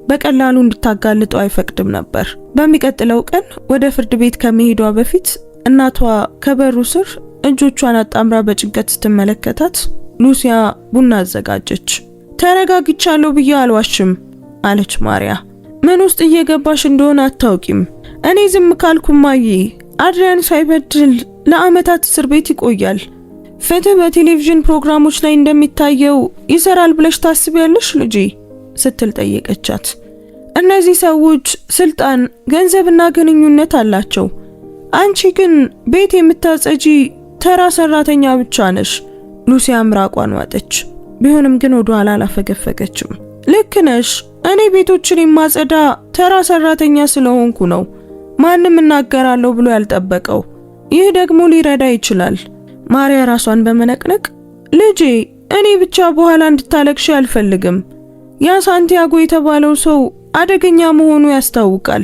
በቀላሉ እንድታጋልጠው አይፈቅድም ነበር። በሚቀጥለው ቀን ወደ ፍርድ ቤት ከመሄዷ በፊት እናቷ ከበሩ ስር እጆቿን አጣምራ በጭንቀት ስትመለከታት ሉሲያ ቡና አዘጋጀች። ተረጋግቻለሁ ብዬ አልዋሽም አለች ማሪያ። ምን ውስጥ እየገባሽ እንደሆነ አታውቂም። እኔ ዝም ካልኩማዬ አድሪያን ሳይበድል ለአመታት እስር ቤት ይቆያል። ፍትህ በቴሌቪዥን ፕሮግራሞች ላይ እንደሚታየው ይሰራል ብለሽ ታስቢያለሽ ልጄ ስትል ጠየቀቻት። እነዚህ ሰዎች ስልጣን፣ ገንዘብና ግንኙነት አላቸው። አንቺ ግን ቤት የምታጸጂ ተራ ሰራተኛ ብቻ ነሽ። ሉሲያ ምራቋን ዋጠች። ቢሆንም ግን ወደ ኋላ አላፈገፈገችም። ልክ ነሽ። እኔ ቤቶችን የማጸዳ ተራ ሰራተኛ ስለሆንኩ ነው ማንም እናገራለሁ ብሎ ያልጠበቀው። ይህ ደግሞ ሊረዳ ይችላል። ማሪያ ራሷን በመነቅነቅ ልጄ፣ እኔ ብቻ በኋላ እንድታለቅሽ አልፈልግም። ያ ሳንቲያጎ የተባለው ሰው አደገኛ መሆኑ ያስታውቃል።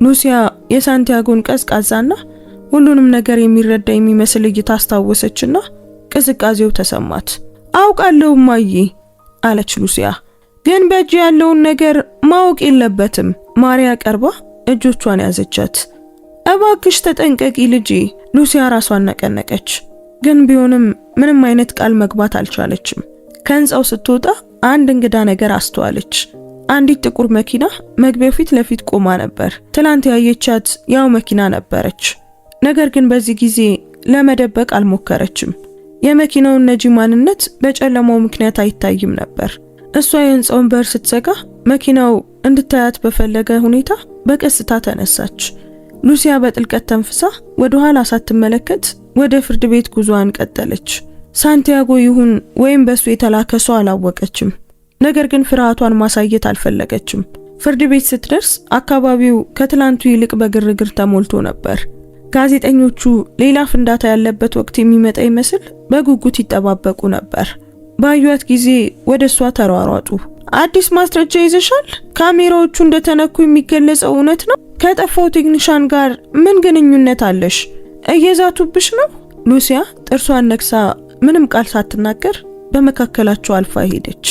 ሉሲያ የሳንቲያጎን ቀዝቃዛና ሁሉንም ነገር የሚረዳ የሚመስል እይታ አስታወሰችና ቅዝቃዜው ተሰማት። አውቃለሁ ማዬ አለች ሉሲያ፣ ግን በእጅ ያለውን ነገር ማወቅ የለበትም። ማሪያ ቀርባ እጆቿን ያዘቻት። እባክሽ ተጠንቀቂ ልጄ። ሉሲያ ራሷን ነቀነቀች። ግን ቢሆንም ምንም አይነት ቃል መግባት አልቻለችም። ከህንጻው ስትወጣ አንድ እንግዳ ነገር አስተዋለች። አንዲት ጥቁር መኪና መግቢያው ፊት ለፊት ቆማ ነበር። ትላንት ያየቻት ያው መኪና ነበረች። ነገር ግን በዚህ ጊዜ ለመደበቅ አልሞከረችም። የመኪናውን ነጂ ማንነት በጨለማው ምክንያት አይታይም ነበር። እሷ የህንጻውን በር ስትዘጋ መኪናው እንድታያት በፈለገ ሁኔታ በቀስታ ተነሳች። ሉሲያ በጥልቀት ተንፍሳ ወደ ኋላ ሳትመለከት ወደ ፍርድ ቤት ጉዞዋን ቀጠለች። ሳንቲያጎ ይሁን ወይም በሱ የተላከ ሰው አላወቀችም። ነገር ግን ፍርሃቷን ማሳየት አልፈለገችም። ፍርድ ቤት ስትደርስ አካባቢው ከትላንቱ ይልቅ በግርግር ተሞልቶ ነበር። ጋዜጠኞቹ ሌላ ፍንዳታ ያለበት ወቅት የሚመጣ ይመስል በጉጉት ይጠባበቁ ነበር። ባዩት ጊዜ ወደ እሷ ተሯሯጡ። አዲስ ማስረጃ ይዘሻል? ካሜራዎቹ እንደተነኩ የሚገለጸው እውነት ነው? ከጠፋው ቴክኒሻን ጋር ምን ግንኙነት አለሽ? እየዛቱብሽ ነው? ሉሲያ ጥርሷን ነክሳ ምንም ቃል ሳትናገር በመካከላቸው አልፋ ሄደች።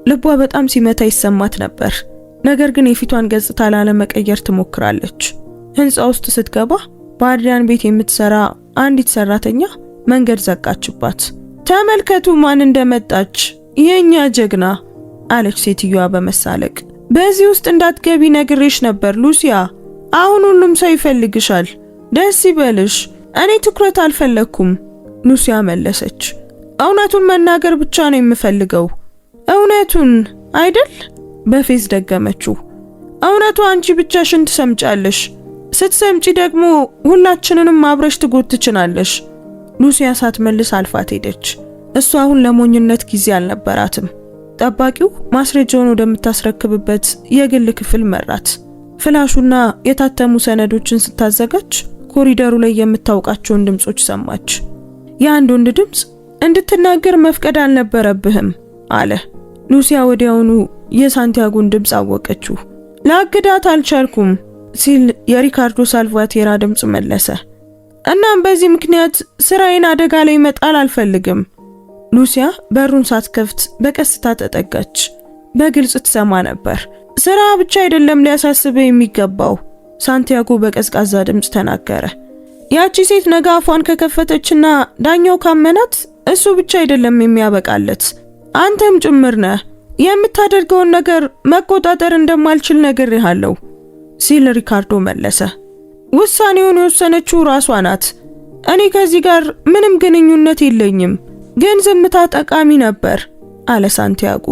ልቧ በጣም ሲመታ ይሰማት ነበር። ነገር ግን የፊቷን ገጽታ ላለመቀየር ትሞክራለች። ህንጻ ውስጥ ስትገባ በአድሪያን ቤት የምትሰራ አንዲት ሰራተኛ መንገድ ዘጋችባት። ተመልከቱ ማን እንደመጣች፣ የኛ ጀግና አለች ሴትዮዋ በመሳለቅ። በዚህ ውስጥ እንዳትገቢ ነግሬሽ ነበር ሉሲያ። አሁን ሁሉም ሰው ይፈልግሻል። ደስ ይበልሽ። እኔ ትኩረት አልፈለኩም ሉሲያ መለሰች። እውነቱን መናገር ብቻ ነው የምፈልገው። እውነቱን አይደል? በፌዝ ደገመችው። እውነቱ አንቺ ብቻሽን ትሰምጫለሽ። ስትሰምጪ ደግሞ ሁላችንንም አብረሽ ትጎትችናለሽ። ሉሲያ ሳትመልስ አልፋት ሄደች። እሷ አሁን ለሞኝነት ጊዜ አልነበራትም። ጠባቂው ማስረጃውን ወደምታስረክብበት የግል ክፍል መራት። ፍላሹና የታተሙ ሰነዶችን ስታዘጋጅ ኮሪደሩ ላይ የምታውቃቸውን ድምጾች ሰማች። የአንድ ወንድ ድምጽ እንድትናገር መፍቀድ አልነበረብህም አለ። ሉሲያ ወዲያውኑ የሳንቲያጎን ድምጽ አወቀችው። ላግዳት አልቻልኩም ሲል የሪካርዶ ሳልቫቴራ ድምጽ መለሰ። እናም በዚህ ምክንያት ስራዬን አደጋ ላይ መጣል አልፈልግም። ሉሲያ በሩን ሳትከፍት በቀስታ ተጠጋች። በግልጽ ትሰማ ነበር። ስራ ብቻ አይደለም ሊያሳስበው የሚገባው፣ ሳንቲያጎ በቀዝቃዛ ድምጽ ተናገረ። ያቺ ሴት ነገ አፏን ከከፈተችና ዳኛው ካመናት እሱ ብቻ አይደለም የሚያበቃለት፣ አንተም ጭምር ነህ። የምታደርገውን ነገር መቆጣጠር እንደማልችል ነግሬሃለሁ ሲል ሪካርዶ መለሰ። ውሳኔውን የወሰነችው ራሷ ናት። እኔ ከዚህ ጋር ምንም ግንኙነት የለኝም፣ ግን ዝምታ ጠቃሚ ነበር አለ ሳንቲያጎ።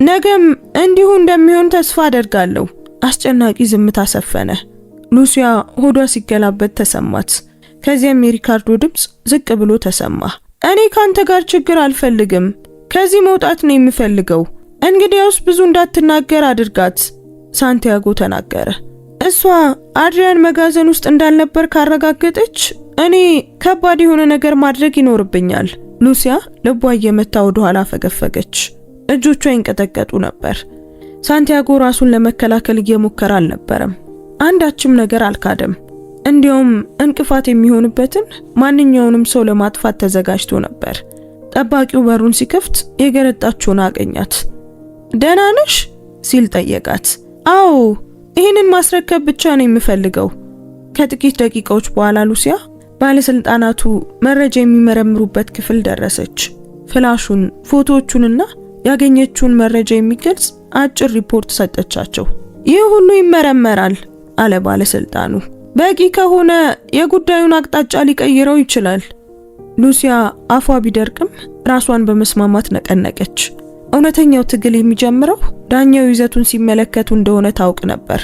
ነገም እንዲሁ እንደሚሆን ተስፋ አደርጋለሁ። አስጨናቂ ዝምታ ሰፈነ። ሉሲያ ሆዷ ሲገላበት ተሰማት። ከዚያም የሪካርዶ ድምጽ ዝቅ ብሎ ተሰማ። እኔ ካንተ ጋር ችግር አልፈልግም፣ ከዚህ መውጣት ነው የምፈልገው። እንግዲያውስ ብዙ እንዳትናገር አድርጋት ሳንቲያጎ ተናገረ። እሷ አድሪያን መጋዘን ውስጥ እንዳልነበር ካረጋገጠች እኔ ከባድ የሆነ ነገር ማድረግ ይኖርብኛል። ሉሲያ ልቧ እየመታ ወደ ኋላ ፈገፈገች። እጆቿ ይንቀጠቀጡ ነበር። ሳንቲያጎ ራሱን ለመከላከል እየሞከረ አልነበረም። አንዳችም ነገር አልካደም። እንዲያውም እንቅፋት የሚሆንበትን ማንኛውንም ሰው ለማጥፋት ተዘጋጅቶ ነበር። ጠባቂው በሩን ሲከፍት የገረጣችውን አገኛት። ደህና ነሽ ሲል ጠየቃት። አዎ፣ ይህንን ማስረከብ ብቻ ነው የምፈልገው። ከጥቂት ደቂቃዎች በኋላ ሉሲያ ባለስልጣናቱ መረጃ የሚመረምሩበት ክፍል ደረሰች። ፍላሹን፣ ፎቶዎቹንና ያገኘችውን መረጃ የሚገልጽ አጭር ሪፖርት ሰጠቻቸው። ይህ ሁሉ ይመረመራል አለ ባለስልጣኑ። በቂ ከሆነ የጉዳዩን አቅጣጫ ሊቀይረው ይችላል። ሉሲያ አፏ ቢደርቅም ራሷን በመስማማት ነቀነቀች። እውነተኛው ትግል የሚጀምረው ዳኛው ይዘቱን ሲመለከቱ እንደሆነ ታውቅ ነበር።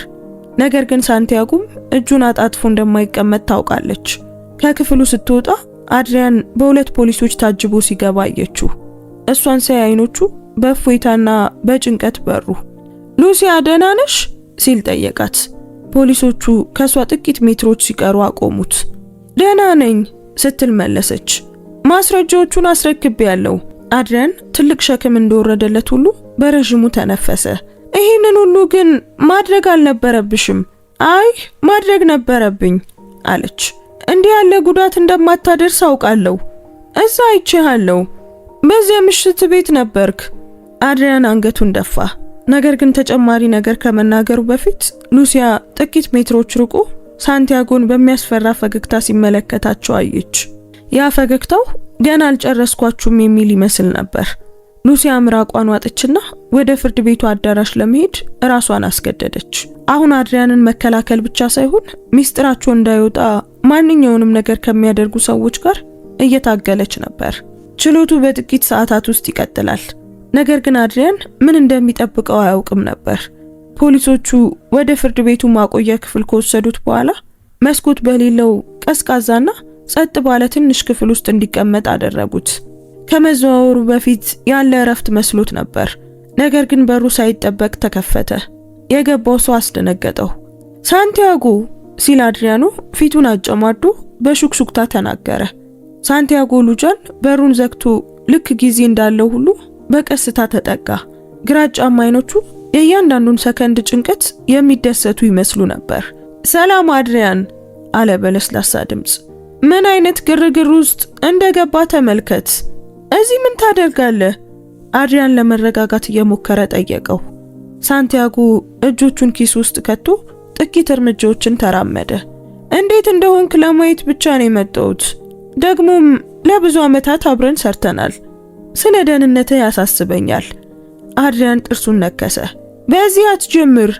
ነገር ግን ሳንቲያጎም እጁን አጣጥፎ እንደማይቀመጥ ታውቃለች። ከክፍሉ ስትወጣ አድሪያን በሁለት ፖሊሶች ታጅቦ ሲገባ አየችው። እሷን ሳይ አይኖቹ በእፎይታና በጭንቀት በሩ። ሉሲያ ደህና ነሽ ሲል ጠየቃት። ፖሊሶቹ ከሷ ጥቂት ሜትሮች ሲቀሩ አቆሙት። ደህና ነኝ ስትል መለሰች። ማስረጃዎቹን አስረክቤያለሁ። አድሪያን ትልቅ ሸክም እንደወረደለት ሁሉ በረጅሙ ተነፈሰ። ይህንን ሁሉ ግን ማድረግ አልነበረብሽም። አይ ማድረግ ነበረብኝ አለች። እንዲህ ያለ ጉዳት እንደማታደርስ አውቃለሁ። እዛ አይቼሃለሁ። በዚያ ምሽት ቤት ነበርክ። አድሪያን አንገቱን ደፋ። ነገር ግን ተጨማሪ ነገር ከመናገሩ በፊት ሉሲያ ጥቂት ሜትሮች ርቆ ሳንቲያጎን በሚያስፈራ ፈገግታ ሲመለከታቸው አየች። ያ ፈገግታው ገና አልጨረስኳችሁም የሚል ይመስል ነበር። ሉሲያ ምራቋን ዋጠችና ወደ ፍርድ ቤቱ አዳራሽ ለመሄድ ራሷን አስገደደች። አሁን አድሪያንን መከላከል ብቻ ሳይሆን ሚስጥራቸው እንዳይወጣ ማንኛውንም ነገር ከሚያደርጉ ሰዎች ጋር እየታገለች ነበር። ችሎቱ በጥቂት ሰዓታት ውስጥ ይቀጥላል። ነገር ግን አድሪያን ምን እንደሚጠብቀው አያውቅም ነበር። ፖሊሶቹ ወደ ፍርድ ቤቱ ማቆያ ክፍል ከወሰዱት በኋላ መስኮት በሌለው ቀዝቃዛና ጸጥ ባለ ትንሽ ክፍል ውስጥ እንዲቀመጥ አደረጉት። ከመዘዋወሩ በፊት ያለ እረፍት መስሎት ነበር። ነገር ግን በሩ ሳይጠበቅ ተከፈተ። የገባው ሰው አስደነገጠው። ሳንቲያጎ ሲል አድሪያኖ ፊቱን አጨማዶ በሹክሹክታ ተናገረ። ሳንቲያጎ ሉጃን በሩን ዘግቶ ልክ ጊዜ እንዳለው ሁሉ በቀስታ ተጠጋ። ግራጫማ አይኖቹ የእያንዳንዱን ሰከንድ ጭንቀት የሚደሰቱ ይመስሉ ነበር። ሰላም አድሪያን አለ በለስላሳ ድምፅ። ምን አይነት ግርግር ውስጥ እንደገባ ተመልከት። እዚህ ምን ታደርጋለህ? አድሪያን ለመረጋጋት እየሞከረ ጠየቀው። ሳንቲያጎ እጆቹን ኪስ ውስጥ ከቶ ጥቂት እርምጃዎችን ተራመደ። እንዴት እንደሆንክ ለማየት ብቻ ነው የመጣሁት። ደግሞም ለብዙ ዓመታት አብረን ሰርተናል። ስለ ደህንነትህ ያሳስበኛል። አድሪያን ጥርሱን ነከሰ። በዚህ አትጀምር።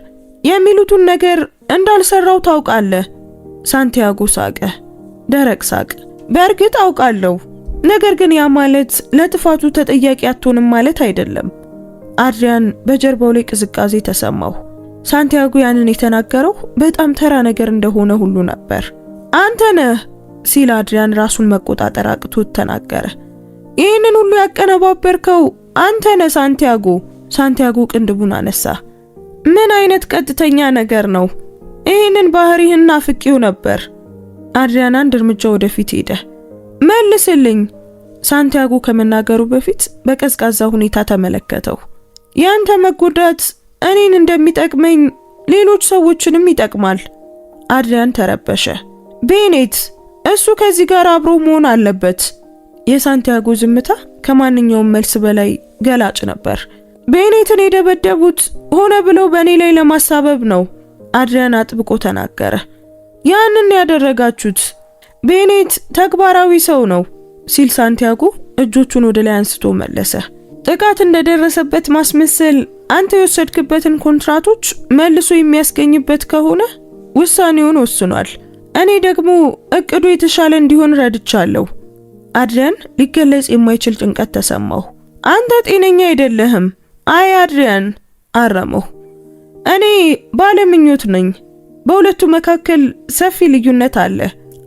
የሚሉትን ነገር እንዳልሰራው ታውቃለህ። ሳንቲያጎ ሳቀ። ደረቅ ሳቅ። በእርግጥ አውቃለሁ፣ ነገር ግን ያ ማለት ለጥፋቱ ተጠያቂ አትሆንም ማለት አይደለም። አድሪያን በጀርባው ላይ ቅዝቃዜ ተሰማው። ሳንቲያጎ ያንን የተናገረው በጣም ተራ ነገር እንደሆነ ሁሉ ነበር። አንተ ነህ ሲል አድሪያን ራሱን መቆጣጠር አቅቶት ተናገረ። ይህንን ሁሉ ያቀነባበርከው አንተ ነህ ሳንቲያጎ። ሳንቲያጎ ቅንድቡን አነሳ። ምን አይነት ቀጥተኛ ነገር ነው? ይህንን ባህሪህን ናፍቄው ነበር። አድሪያን አንድ እርምጃ ወደፊት ሄደ። መልስልኝ። ሳንቲያጎ ከመናገሩ በፊት በቀዝቃዛ ሁኔታ ተመለከተው። ያንተ መጎዳት እኔን እንደሚጠቅመኝ ሌሎች ሰዎችንም ይጠቅማል። አድሪያን ተረበሸ። ቤኔት፣ እሱ ከዚህ ጋር አብሮ መሆን አለበት። የሳንቲያጎ ዝምታ ከማንኛውም መልስ በላይ ገላጭ ነበር። ቤኔትን የደበደቡት ሆነ ብለው በእኔ ላይ ለማሳበብ ነው። አድሪያን አጥብቆ ተናገረ። ያንን ያደረጋችሁት ቤኔት ተግባራዊ ሰው ነው ሲል ሳንቲያጎ እጆቹን ወደ ላይ አንስቶ መለሰ። ጥቃት እንደደረሰበት ማስመሰል አንተ የወሰድክበትን ኮንትራቶች መልሶ የሚያስገኝበት ከሆነ ውሳኔውን ወስኗል። እኔ ደግሞ እቅዱ የተሻለ እንዲሆን ረድቻለሁ። አድሪያን ሊገለጽ የማይችል ጭንቀት ተሰማው። አንተ ጤነኛ አይደለህም። አይ አድሪያን አረመው። እኔ ባለምኞት ነኝ። በሁለቱ መካከል ሰፊ ልዩነት አለ።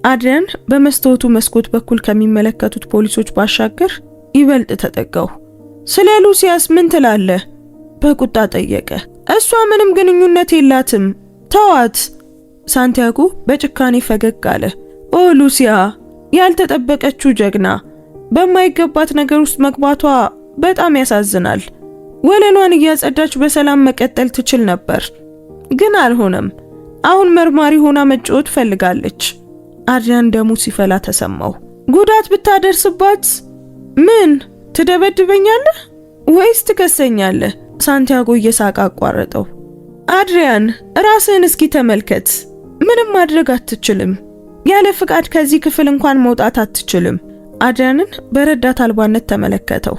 አድሪያን በመስታወቱ መስኮት በኩል ከሚመለከቱት ፖሊሶች ባሻገር ይበልጥ ተጠጋው። ስለ ሉሲያስ ምን ትላለህ? በቁጣ ጠየቀ። እሷ ምንም ግንኙነት የላትም፣ ተዋት። ሳንቲያጎ በጭካኔ ፈገግ አለ። ኦ ሉሲያ፣ ያልተጠበቀችው ጀግና። በማይገባት ነገር ውስጥ መግባቷ በጣም ያሳዝናል። ወለሏን እያጸዳች በሰላም መቀጠል ትችል ነበር፣ ግን አልሆነም። አሁን መርማሪ ሆና መጫወት ፈልጋለች። አድሪያን ደሙ ሲፈላ ተሰማው። ጉዳት ብታደርስባት ምን ትደበድበኛለህ ወይስ ትከሰኛለህ? ሳንቲያጎ እየሳቀ አቋረጠው። አድሪያን ራስህን እስኪ ተመልከት። ምንም ማድረግ አትችልም። ያለ ፍቃድ ከዚህ ክፍል እንኳን መውጣት አትችልም። አድሪያንን በረዳት አልባነት ተመለከተው።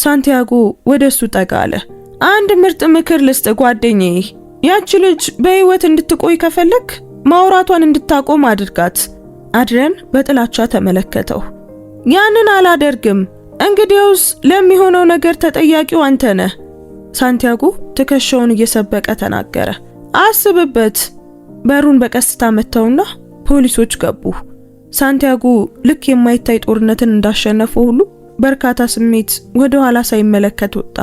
ሳንቲያጎ ወደሱ ጠጋ አለ። አንድ ምርጥ ምክር ልስጥ ጓደኛዬ። ያቺ ልጅ በህይወት እንድትቆይ ከፈለክ ማውራቷን እንድታቆም አድርጋት። አድሪያን በጥላቻ ተመለከተው። ያንን አላደርግም። እንግዲያውስ ለሚሆነው ነገር ተጠያቂው አንተ ነህ። ሳንቲያጎ ትከሻውን እየሰበቀ ተናገረ። አስብበት። በሩን በቀስታ መተውና ፖሊሶች ገቡ። ሳንቲያጎ ልክ የማይታይ ጦርነትን እንዳሸነፈው ሁሉ በርካታ ስሜት ወደ ኋላ ሳይመለከት ወጣ።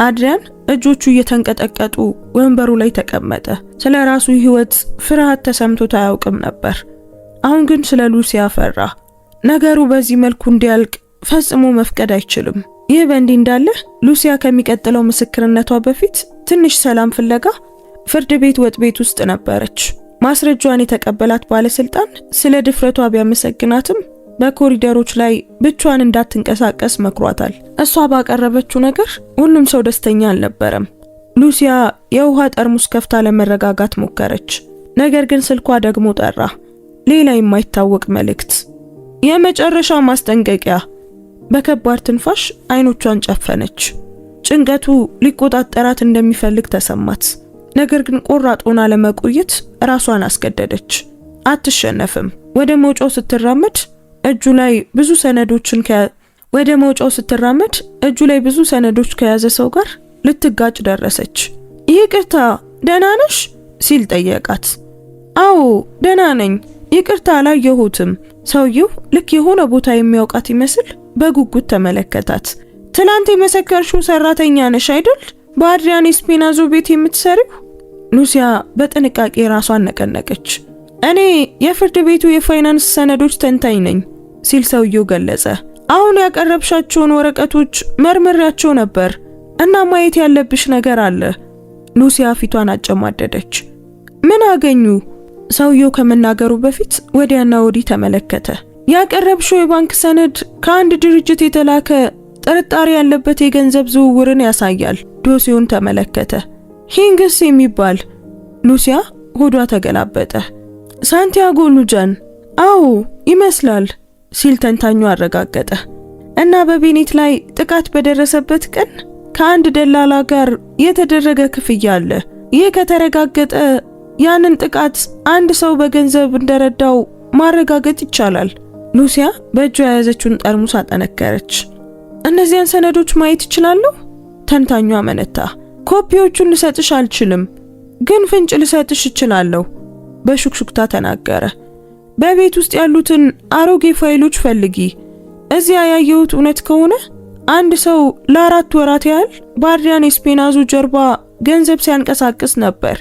አድሪያን እጆቹ እየተንቀጠቀጡ ወንበሩ ላይ ተቀመጠ። ስለ ራሱ ህይወት ፍርሃት ተሰምቶት አያውቅም ነበር። አሁን ግን ስለ ሉሲያ ፈራ። ነገሩ በዚህ መልኩ እንዲያልቅ ፈጽሞ መፍቀድ አይችልም። ይህ በእንዲህ እንዳለ ሉሲያ ከሚቀጥለው ምስክርነቷ በፊት ትንሽ ሰላም ፍለጋ ፍርድ ቤት ወጥ ቤት ውስጥ ነበረች። ማስረጃዋን የተቀበላት ባለስልጣን ስለ ድፍረቷ ቢያመሰግናትም በኮሪደሮች ላይ ብቻዋን እንዳትንቀሳቀስ መክሯታል። እሷ ባቀረበችው ነገር ሁሉም ሰው ደስተኛ አልነበረም። ሉሲያ የውሃ ጠርሙስ ከፍታ ለመረጋጋት ሞከረች። ነገር ግን ስልኳ ደግሞ ጠራ። ሌላ የማይታወቅ መልእክት፣ የመጨረሻ ማስጠንቀቂያ። በከባድ ትንፋሽ አይኖቿን ጨፈነች። ጭንቀቱ ሊቆጣጠራት እንደሚፈልግ ተሰማት። ነገር ግን ቆራጥ ሆና ለመቆየት ራሷን አስገደደች። አትሸነፍም። ወደ መውጫው ስትራመድ እጁ ላይ ብዙ ሰነዶች ከያዘ ሰው ጋር ልትጋጭ ደረሰች። ይቅርታ፣ ደህና ነሽ ሲል ጠየቃት። አዎ ደህና ነኝ፣ ይቅርታ አላየሁትም። ሰውየው ልክ የሆነ ቦታ የሚያውቃት ይመስል በጉጉት ተመለከታት። ትላንት የመሰከርሽው ሰራተኛ ነሽ አይደል? በአድሪያን ኤስፔናዞ ቤት የምትሰሪው? ሉሲያ በጥንቃቄ ራሷን ነቀነቀች። እኔ የፍርድ ቤቱ የፋይናንስ ሰነዶች ተንታኝ ነኝ ሲል ሰውየው ገለጸ። አሁን ያቀረብሻቸውን ወረቀቶች መርምሬያቸው ነበር እና ማየት ያለብሽ ነገር አለ። ሉሲያ ፊቷን አጨማደደች። ምን አገኙ? ሰውየው ከመናገሩ በፊት ወዲያና ወዲህ ተመለከተ። ያቀረብሽው የባንክ ሰነድ ከአንድ ድርጅት የተላከ ጥርጣሬ ያለበት የገንዘብ ዝውውርን ያሳያል። ዶሴውን ተመለከተ። ሂንግስ የሚባል። ሉሲያ ሆዷ ተገላበጠ። ሳንቲያጎ ሉጃን? አዎ ይመስላል ሲል ተንታኙ አረጋገጠ። እና በቤኔት ላይ ጥቃት በደረሰበት ቀን ከአንድ ደላላ ጋር የተደረገ ክፍያ አለ። ይህ ከተረጋገጠ ያንን ጥቃት አንድ ሰው በገንዘብ እንደረዳው ማረጋገጥ ይቻላል። ሉሲያ በእጇ የያዘችውን ጠርሙስ አጠነከረች። እነዚያን ሰነዶች ማየት እችላለሁ? ተንታኙ አመነታ። ኮፒዎቹን ልሰጥሽ አልችልም፣ ግን ፍንጭ ልሰጥሽ እችላለሁ በሹክሹክታ ተናገረ። በቤት ውስጥ ያሉትን አሮጌ ፋይሎች ፈልጊ። እዚያ ያየሁት እውነት ከሆነ አንድ ሰው ለ4 ወራት ያህል በአድሪያን ኤስፔናዞ ጀርባ ገንዘብ ሲያንቀሳቅስ ነበር።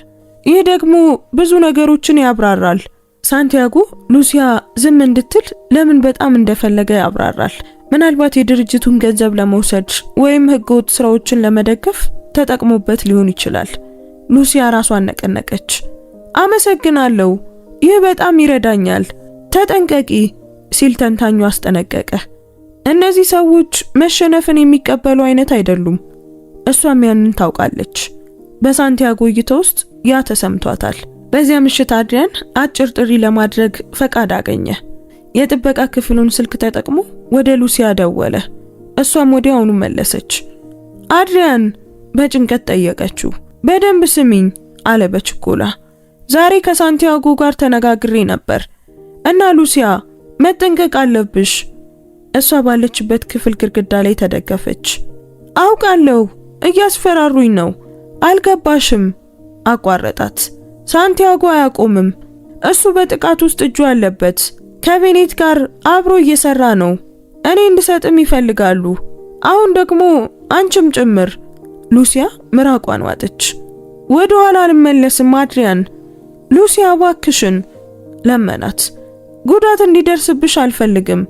ይህ ደግሞ ብዙ ነገሮችን ያብራራል። ሳንቲያጎ ሉሲያ ዝም እንድትል ለምን በጣም እንደፈለገ ያብራራል። ምናልባት የድርጅቱን ገንዘብ ለመውሰድ ወይም ህገወጥ ስራዎችን ለመደገፍ ተጠቅሞበት ሊሆን ይችላል። ሉሲያ ራሷን ነቀነቀች። አመሰግናለሁ፣ ይህ በጣም ይረዳኛል። ተጠንቀቂ ሲል ተንታኙ አስጠነቀቀ። እነዚህ ሰዎች መሸነፍን የሚቀበሉ አይነት አይደሉም። እሷም ያንን ታውቃለች። በሳንቲያጎ እይታ ውስጥ ያ ተሰምቷታል። በዚያ ምሽት አድሪያን አጭር ጥሪ ለማድረግ ፈቃድ አገኘ። የጥበቃ ክፍሉን ስልክ ተጠቅሞ ወደ ሉሲያ ደወለ። እሷም ወዲያውኑ መለሰች። አድሪያን? በጭንቀት ጠየቀችው። በደንብ ስሚኝ አለ በችኮላ። ዛሬ ከሳንቲያጎ ጋር ተነጋግሬ ነበር እና ሉሲያ መጠንቀቅ አለብሽ። እሷ ባለችበት ክፍል ግድግዳ ላይ ተደገፈች። አውቃለሁ፣ እያስፈራሩኝ ነው። አልገባሽም? አቋረጣት። ሳንቲያጎ አያቆምም። እሱ በጥቃት ውስጥ እጁ አለበት። ከቤኔት ጋር አብሮ እየሰራ ነው። እኔ እንድሰጥም ይፈልጋሉ። አሁን ደግሞ አንቺም ጭምር። ሉሲያ ምራቋን ዋጠች። ወደ ኋላ አልመለስም አድሪያን። ሉሲያ እባክሽን ለመናት። ጉዳት እንዲደርስብሽ አልፈልግም።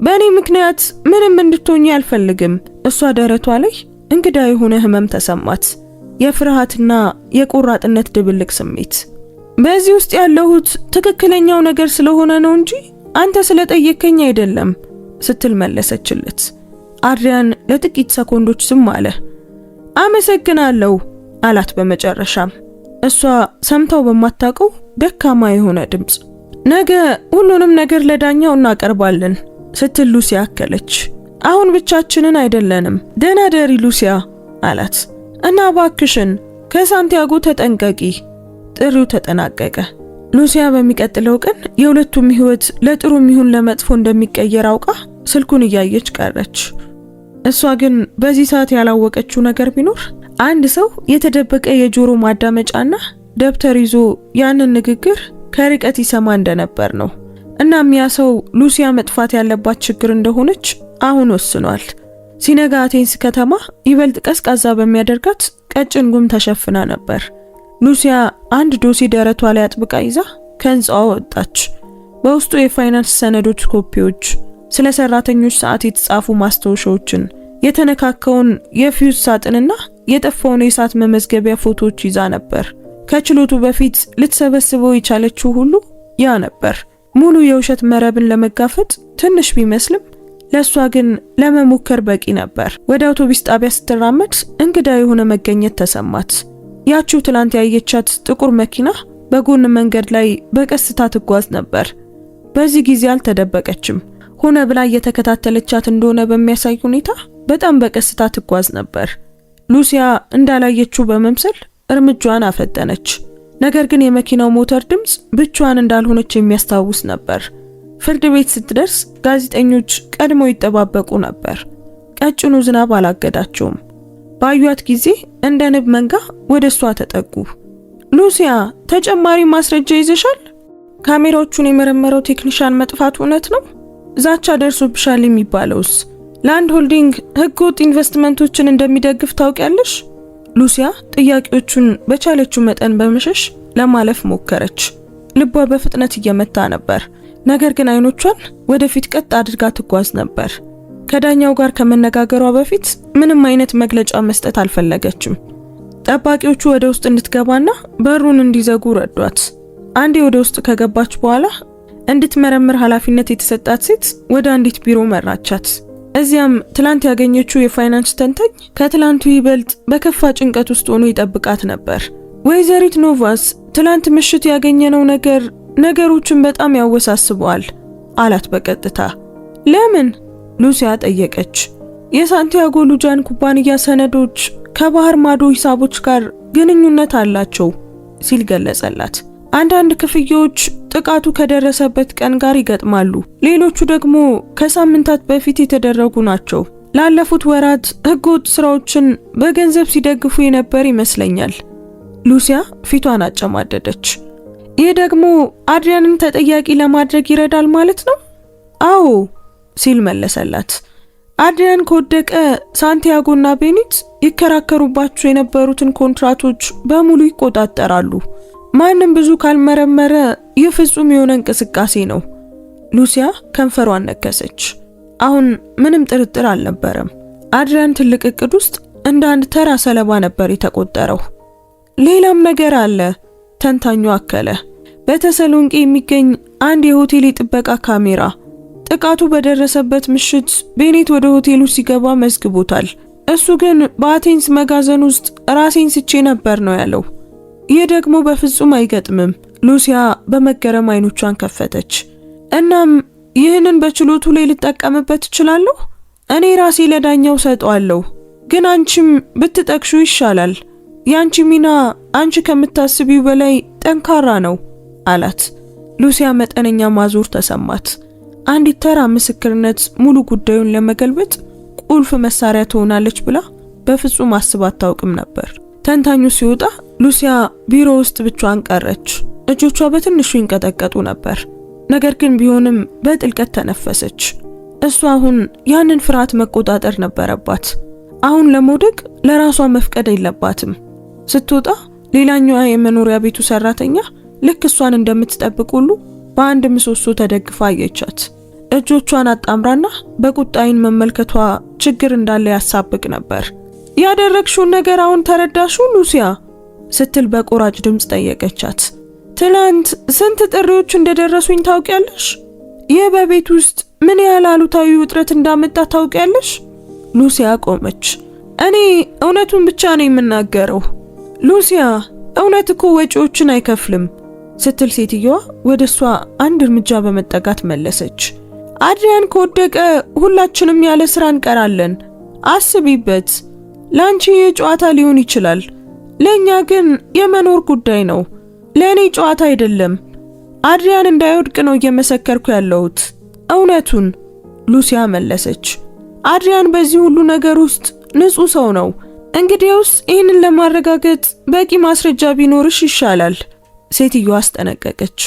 በእኔ ምክንያት ምንም እንድትሆኚ አልፈልግም። እሷ ደረቷ ላይ እንግዳ የሆነ ህመም ተሰማት። የፍርሃትና የቆራጥነት ድብልቅ ስሜት። በዚህ ውስጥ ያለሁት ትክክለኛው ነገር ስለሆነ ነው እንጂ አንተ ስለጠየከኝ አይደለም ስትል መለሰችለት። አድሪያን ለጥቂት ሰኮንዶች ዝም አለ። አመሰግናለሁ አላት በመጨረሻም። እሷ ሰምታው በማታውቀው ደካማ የሆነ ድምጽ። ነገ ሁሉንም ነገር ለዳኛው እናቀርባለን ስትል ሉሲያ አከለች። አሁን ብቻችንን አይደለንም። ደህና ደሪ ሉሲያ አላት። እና እባክሽን ከሳንቲያጎ ተጠንቀቂ። ጥሪው ተጠናቀቀ። ሉሲያ በሚቀጥለው ቀን የሁለቱም ህይወት ለጥሩም ይሁን ለመጥፎ እንደሚቀየር አውቃ ስልኩን እያየች ቀረች። እሷ ግን በዚህ ሰዓት ያላወቀችው ነገር ቢኖር አንድ ሰው የተደበቀ የጆሮ ማዳመጫና ደብተር ይዞ ያንን ንግግር ከርቀት ይሰማ እንደነበር ነው። እናም ያ ሰው ሉሲያ መጥፋት ያለባት ችግር እንደሆነች አሁን ወስኗል። ሲነጋ አቴንስ ከተማ ይበልጥ ቀዝቃዛ በሚያደርጋት ቀጭን ጉም ተሸፍና ነበር። ሉሲያ አንድ ዶሴ ደረቷ ላይ አጥብቃ ይዛ ከህንጻዋ ወጣች። በውስጡ የፋይናንስ ሰነዶች ኮፒዎች፣ ስለ ሰራተኞች ሰዓት የተጻፉ ማስታወሻዎችን፣ የተነካከውን የፊውዝ ሳጥንና የጠፋውን የእሳት መመዝገቢያ ፎቶዎች ይዛ ነበር። ከችሎቱ በፊት ልትሰበስበው የቻለችው ሁሉ ያ ነበር። ሙሉ የውሸት መረብን ለመጋፈጥ ትንሽ ቢመስልም ለሷ ግን ለመሞከር በቂ ነበር። ወደ አውቶቡስ ጣቢያ ስትራመድ እንግዳ የሆነ መገኘት ተሰማት። ያቺው ትላንት ያየቻት ጥቁር መኪና በጎን መንገድ ላይ በቀስታ ትጓዝ ነበር። በዚህ ጊዜ አልተደበቀችም። ሆነ ብላ እየተከታተለቻት እንደሆነ በሚያሳይ ሁኔታ በጣም በቀስታ ትጓዝ ነበር። ሉሲያ እንዳላየችው በመምሰል እርምጃዋን አፈጠነች። ነገር ግን የመኪናው ሞተር ድምጽ ብቻዋን እንዳልሆነች የሚያስታውስ ነበር። ፍርድ ቤት ስትደርስ ጋዜጠኞች ቀድመው ይጠባበቁ ነበር። ቀጭኑ ዝናብ አላገዳቸውም። ባዩት ጊዜ እንደ ንብ መንጋ ወደሷ ተጠጉ። ሉሲያ ተጨማሪ ማስረጃ ይዘሻል? ካሜራዎቹን የመረመረው ቴክኒሻን መጥፋት እውነት ነው? ዛቻ ደርሶብሻል የሚባለውስ? ላንድ ሆልዲንግ ህገወጥ ኢንቨስትመንቶችን እንደሚደግፍ ታውቂያለሽ? ሉሲያ ጥያቄዎቹን በቻለችው መጠን በመሸሽ ለማለፍ ሞከረች። ልቧ በፍጥነት እየመታ ነበር። ነገር ግን አይኖቿን ወደፊት ቀጥ አድርጋ ትጓዝ ነበር። ከዳኛው ጋር ከመነጋገሯ በፊት ምንም አይነት መግለጫ መስጠት አልፈለገችም። ጠባቂዎቹ ወደ ውስጥ እንድትገባና በሩን እንዲዘጉ ረዷት። አንዴ ወደ ውስጥ ከገባች በኋላ እንድትመረምር ኃላፊነት የተሰጣት ሴት ወደ አንዲት ቢሮ መራቻት። እዚያም ትላንት ያገኘችው የፋይናንስ ተንታኝ ከትላንቱ ይበልጥ በከፋ ጭንቀት ውስጥ ሆኖ ይጠብቃት ነበር። ወይዘሪት ኖቫስ፣ ትላንት ምሽት ያገኘነው ነገሮችን በጣም ያወሳስበዋል አላት በቀጥታ። ለምን? ሉሲያ ጠየቀች። የሳንቲያጎ ሉጃን ኩባንያ ሰነዶች ከባህር ማዶ ሂሳቦች ጋር ግንኙነት አላቸው ሲል ገለጸላት። አንዳንድ ክፍያዎች ጥቃቱ ከደረሰበት ቀን ጋር ይገጥማሉ፣ ሌሎቹ ደግሞ ከሳምንታት በፊት የተደረጉ ናቸው። ላለፉት ወራት ህገወጥ ስራዎችን በገንዘብ ሲደግፉ የነበር ይመስለኛል። ሉሲያ ፊቷን አጨማደደች። ይህ ደግሞ አድሪያንን ተጠያቂ ለማድረግ ይረዳል ማለት ነው? አዎ ሲል መለሰላት። አድሪያን ከወደቀ ሳንቲያጎና ቤኒት ይከራከሩባቸው የነበሩትን ኮንትራቶች በሙሉ ይቆጣጠራሉ። ማንም ብዙ ካልመረመረ ይህ ፍጹም የሆነ እንቅስቃሴ ነው። ሉሲያ ከንፈሯን ነከሰች። አሁን ምንም ጥርጥር አልነበረም። አድሪያን ትልቅ እቅድ ውስጥ እንደ አንድ ተራ ሰለባ ነበር የተቆጠረው። ሌላም ነገር አለ፣ ተንታኙ አከለ። በተሰሎንቄ የሚገኝ አንድ የሆቴል ጥበቃ ካሜራ ጥቃቱ በደረሰበት ምሽት ቤኒት ወደ ሆቴሉ ሲገባ መዝግቦታል። እሱ ግን በአቴንስ መጋዘን ውስጥ ራሴን ስቼ ነበር ነው ያለው። ይህ ደግሞ በፍጹም አይገጥምም። ሉሲያ በመገረም አይኖቿን ከፈተች። እናም ይህንን በችሎቱ ላይ ልጠቀምበት እችላለሁ? እኔ ራሴ ለዳኛው ሰጠዋለሁ፣ ግን አንቺም ብትጠቅሹ ይሻላል። ያንቺ ሚና አንቺ ከምታስቢው በላይ ጠንካራ ነው አላት። ሉሲያ መጠነኛ ማዞር ተሰማት። አንዲት ተራ ምስክርነት ሙሉ ጉዳዩን ለመገልበጥ ቁልፍ መሳሪያ ትሆናለች ብላ በፍጹም አስባ አታውቅም ነበር። ተንታኙ ሲወጣ ሉሲያ ቢሮ ውስጥ ብቻዋን ቀረች። እጆቿ በትንሹ ይንቀጠቀጡ ነበር። ነገር ግን ቢሆንም በጥልቀት ተነፈሰች። እሷ አሁን ያንን ፍርሃት መቆጣጠር ነበረባት። አሁን ለመውደቅ ለራሷ መፍቀድ የለባትም። ስትወጣ ሌላኛዋ የመኖሪያ ቤቱ ሰራተኛ ልክ እሷን እንደምትጠብቅ ሁሉ በአንድ ምሰሶ ተደግፋ አየቻት። እጆቿን አጣምራና በቁጣ ዓይን መመልከቷ ችግር እንዳለ ያሳብቅ ነበር። ያደረግሽውን ነገር አሁን ተረዳሹ ሉሲያ? ስትል በቆራጭ ድምጽ ጠየቀቻት። ትላንት ስንት ጥሪዎች እንደደረሱኝ ታውቂያለሽ? ይህ በቤት ውስጥ ምን ያህል አሉታዊ ውጥረት እንዳመጣ ታውቂያለሽ? ሉሲያ ቆመች። እኔ እውነቱን ብቻ ነው የምናገረው። ሉሲያ፣ እውነት እኮ ወጪዎችን አይከፍልም ስትል ሴትየዋ ወደሷ አንድ እርምጃ በመጠጋት መለሰች። አድሪያን ከወደቀ ሁላችንም ያለ ስራ እንቀራለን። አስቢበት። ላንቺ የጨዋታ ሊሆን ይችላል፣ ለኛ ግን የመኖር ጉዳይ ነው። ለኔ ጨዋታ አይደለም። አድሪያን እንዳይወድቅ ነው እየመሰከርኩ ያለሁት፣ እውነቱን ሉሲያ መለሰች። አድሪያን በዚህ ሁሉ ነገር ውስጥ ንጹህ ሰው ነው። እንግዲያውስ ይህንን ለማረጋገጥ በቂ ማስረጃ ቢኖርሽ ይሻላል ሴትዮዋ አስጠነቀቀች።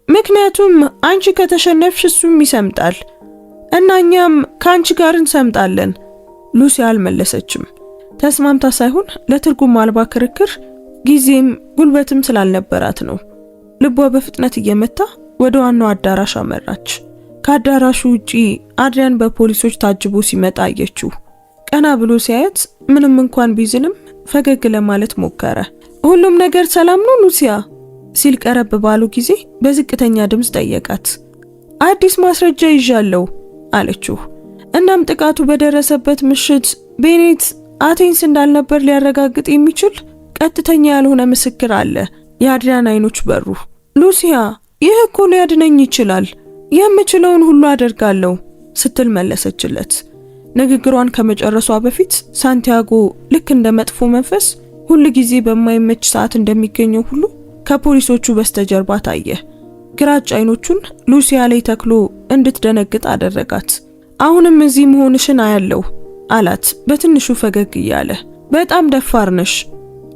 ምክንያቱም አንቺ ከተሸነፍሽ እሱም ይሰምጣል እና እኛም ከአንቺ ጋር እንሰምጣለን። ሉሲ አልመለሰችም። ተስማምታ ሳይሆን ለትርጉም አልባ ክርክር ጊዜም ጉልበትም ስላልነበራት ነው። ልቧ በፍጥነት እየመታ ወደ ዋናው አዳራሽ አመራች። ከአዳራሹ ውጪ አድሪያን በፖሊሶች ታጅቦ ሲመጣ አየችው። ቀና ብሎ ሲያየት ምንም እንኳን ቢዝንም ፈገግ ለማለት ሞከረ። ሁሉም ነገር ሰላም ነው ሉሲያ ሲል ቀረብ ባሉ ጊዜ በዝቅተኛ ድምጽ ጠየቃት። አዲስ ማስረጃ ይዣለሁ አለችው። እናም ጥቃቱ በደረሰበት ምሽት ቤኔት አቴንስ እንዳልነበር ሊያረጋግጥ የሚችል ቀጥተኛ ያልሆነ ምስክር አለ። የአድሪያን አይኖች በሩ። ሉሲያ ይህ እኮ ሊያድነኝ ይችላል፣ የምችለውን ሁሉ አደርጋለሁ ስትል መለሰችለት። ንግግሯን ከመጨረሷ በፊት ሳንቲያጎ ልክ እንደ መጥፎ መንፈስ ሁሉ ጊዜ በማይመች ሰዓት እንደሚገኘው ሁሉ ከፖሊሶቹ በስተጀርባ ታየ። ግራጫ አይኖቹን ሉሲያ ላይ ተክሎ እንድትደነግጥ አደረጋት። አሁንም እዚህ መሆንሽን አያለው አላት በትንሹ ፈገግ እያለ። በጣም ደፋር ነሽ።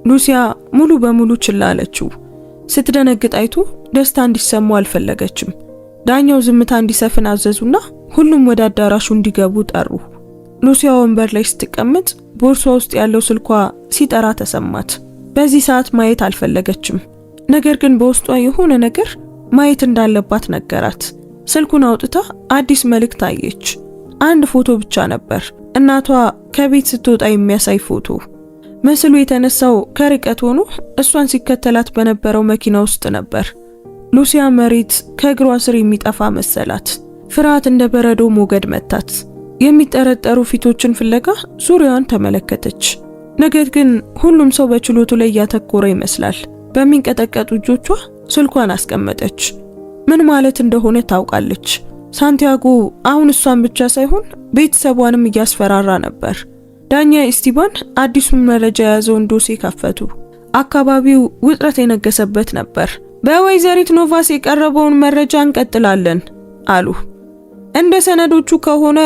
ሉሲያ ሙሉ በሙሉ ችላ አለችው። ስትደነግጥ አይቶ ደስታ እንዲሰማው አልፈለገችም። ዳኛው ዝምታ እንዲሰፍን አዘዙና ሁሉም ወደ አዳራሹ እንዲገቡ ጠሩ። ሉሲያ ወንበር ላይ ስትቀመጥ ቦርሷ ውስጥ ያለው ስልኳ ሲጠራ ተሰማት። በዚህ ሰዓት ማየት አልፈለገችም። ነገር ግን በውስጧ የሆነ ነገር ማየት እንዳለባት ነገራት። ስልኩን አውጥታ አዲስ መልእክት አየች። አንድ ፎቶ ብቻ ነበር። እናቷ ከቤት ስትወጣ የሚያሳይ ፎቶ። ምስሉ የተነሳው ከርቀት ሆኖ እሷን ሲከተላት በነበረው መኪና ውስጥ ነበር። ሉሲያ መሬት ከእግሯ ስር የሚጠፋ መሰላት። ፍርሃት እንደ በረዶ ሞገድ መታት። የሚጠረጠሩ ፊቶችን ፍለጋ ዙሪያዋን ተመለከተች። ነገር ግን ሁሉም ሰው በችሎቱ ላይ ያተኮረ ይመስላል። በሚንቀጠቀጡ እጆቿ ስልኳን አስቀመጠች። ምን ማለት እንደሆነ ታውቃለች። ሳንቲያጎ አሁን እሷን ብቻ ሳይሆን ቤተሰቧንም እያስፈራራ ነበር። ዳኛ ኢስቲባን አዲሱን መረጃ የያዘውን ዶሴ ከፈቱ። አካባቢው ውጥረት የነገሰበት ነበር። በወይዘሪት ኖቫስ የቀረበውን መረጃ እንቀጥላለን አሉ። እንደ ሰነዶቹ ከሆነ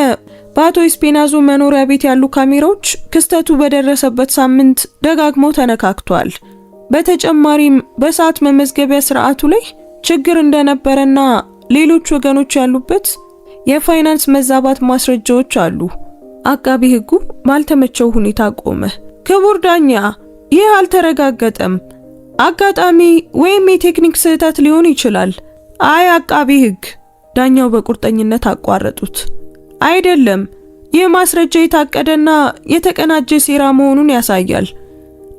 በአቶ ኢስፔናዞ መኖሪያ ቤት ያሉ ካሜራዎች ክስተቱ በደረሰበት ሳምንት ደጋግመው ተነካክቷል። በተጨማሪም በሰዓት መመዝገቢያ ስርዓቱ ላይ ችግር እንደነበረና ሌሎች ወገኖች ያሉበት የፋይናንስ መዛባት ማስረጃዎች አሉ። አቃቢ ሕጉ ባልተመቸው ሁኔታ ቆመ። ክቡር ዳኛ፣ ይህ አልተረጋገጠም። አጋጣሚ ወይም የቴክኒክ ስህተት ሊሆን ይችላል። አይ አቃቢ ሕግ፣ ዳኛው በቁርጠኝነት አቋረጡት። አይደለም፣ ይህ ማስረጃ የታቀደና የተቀናጀ ሴራ መሆኑን ያሳያል።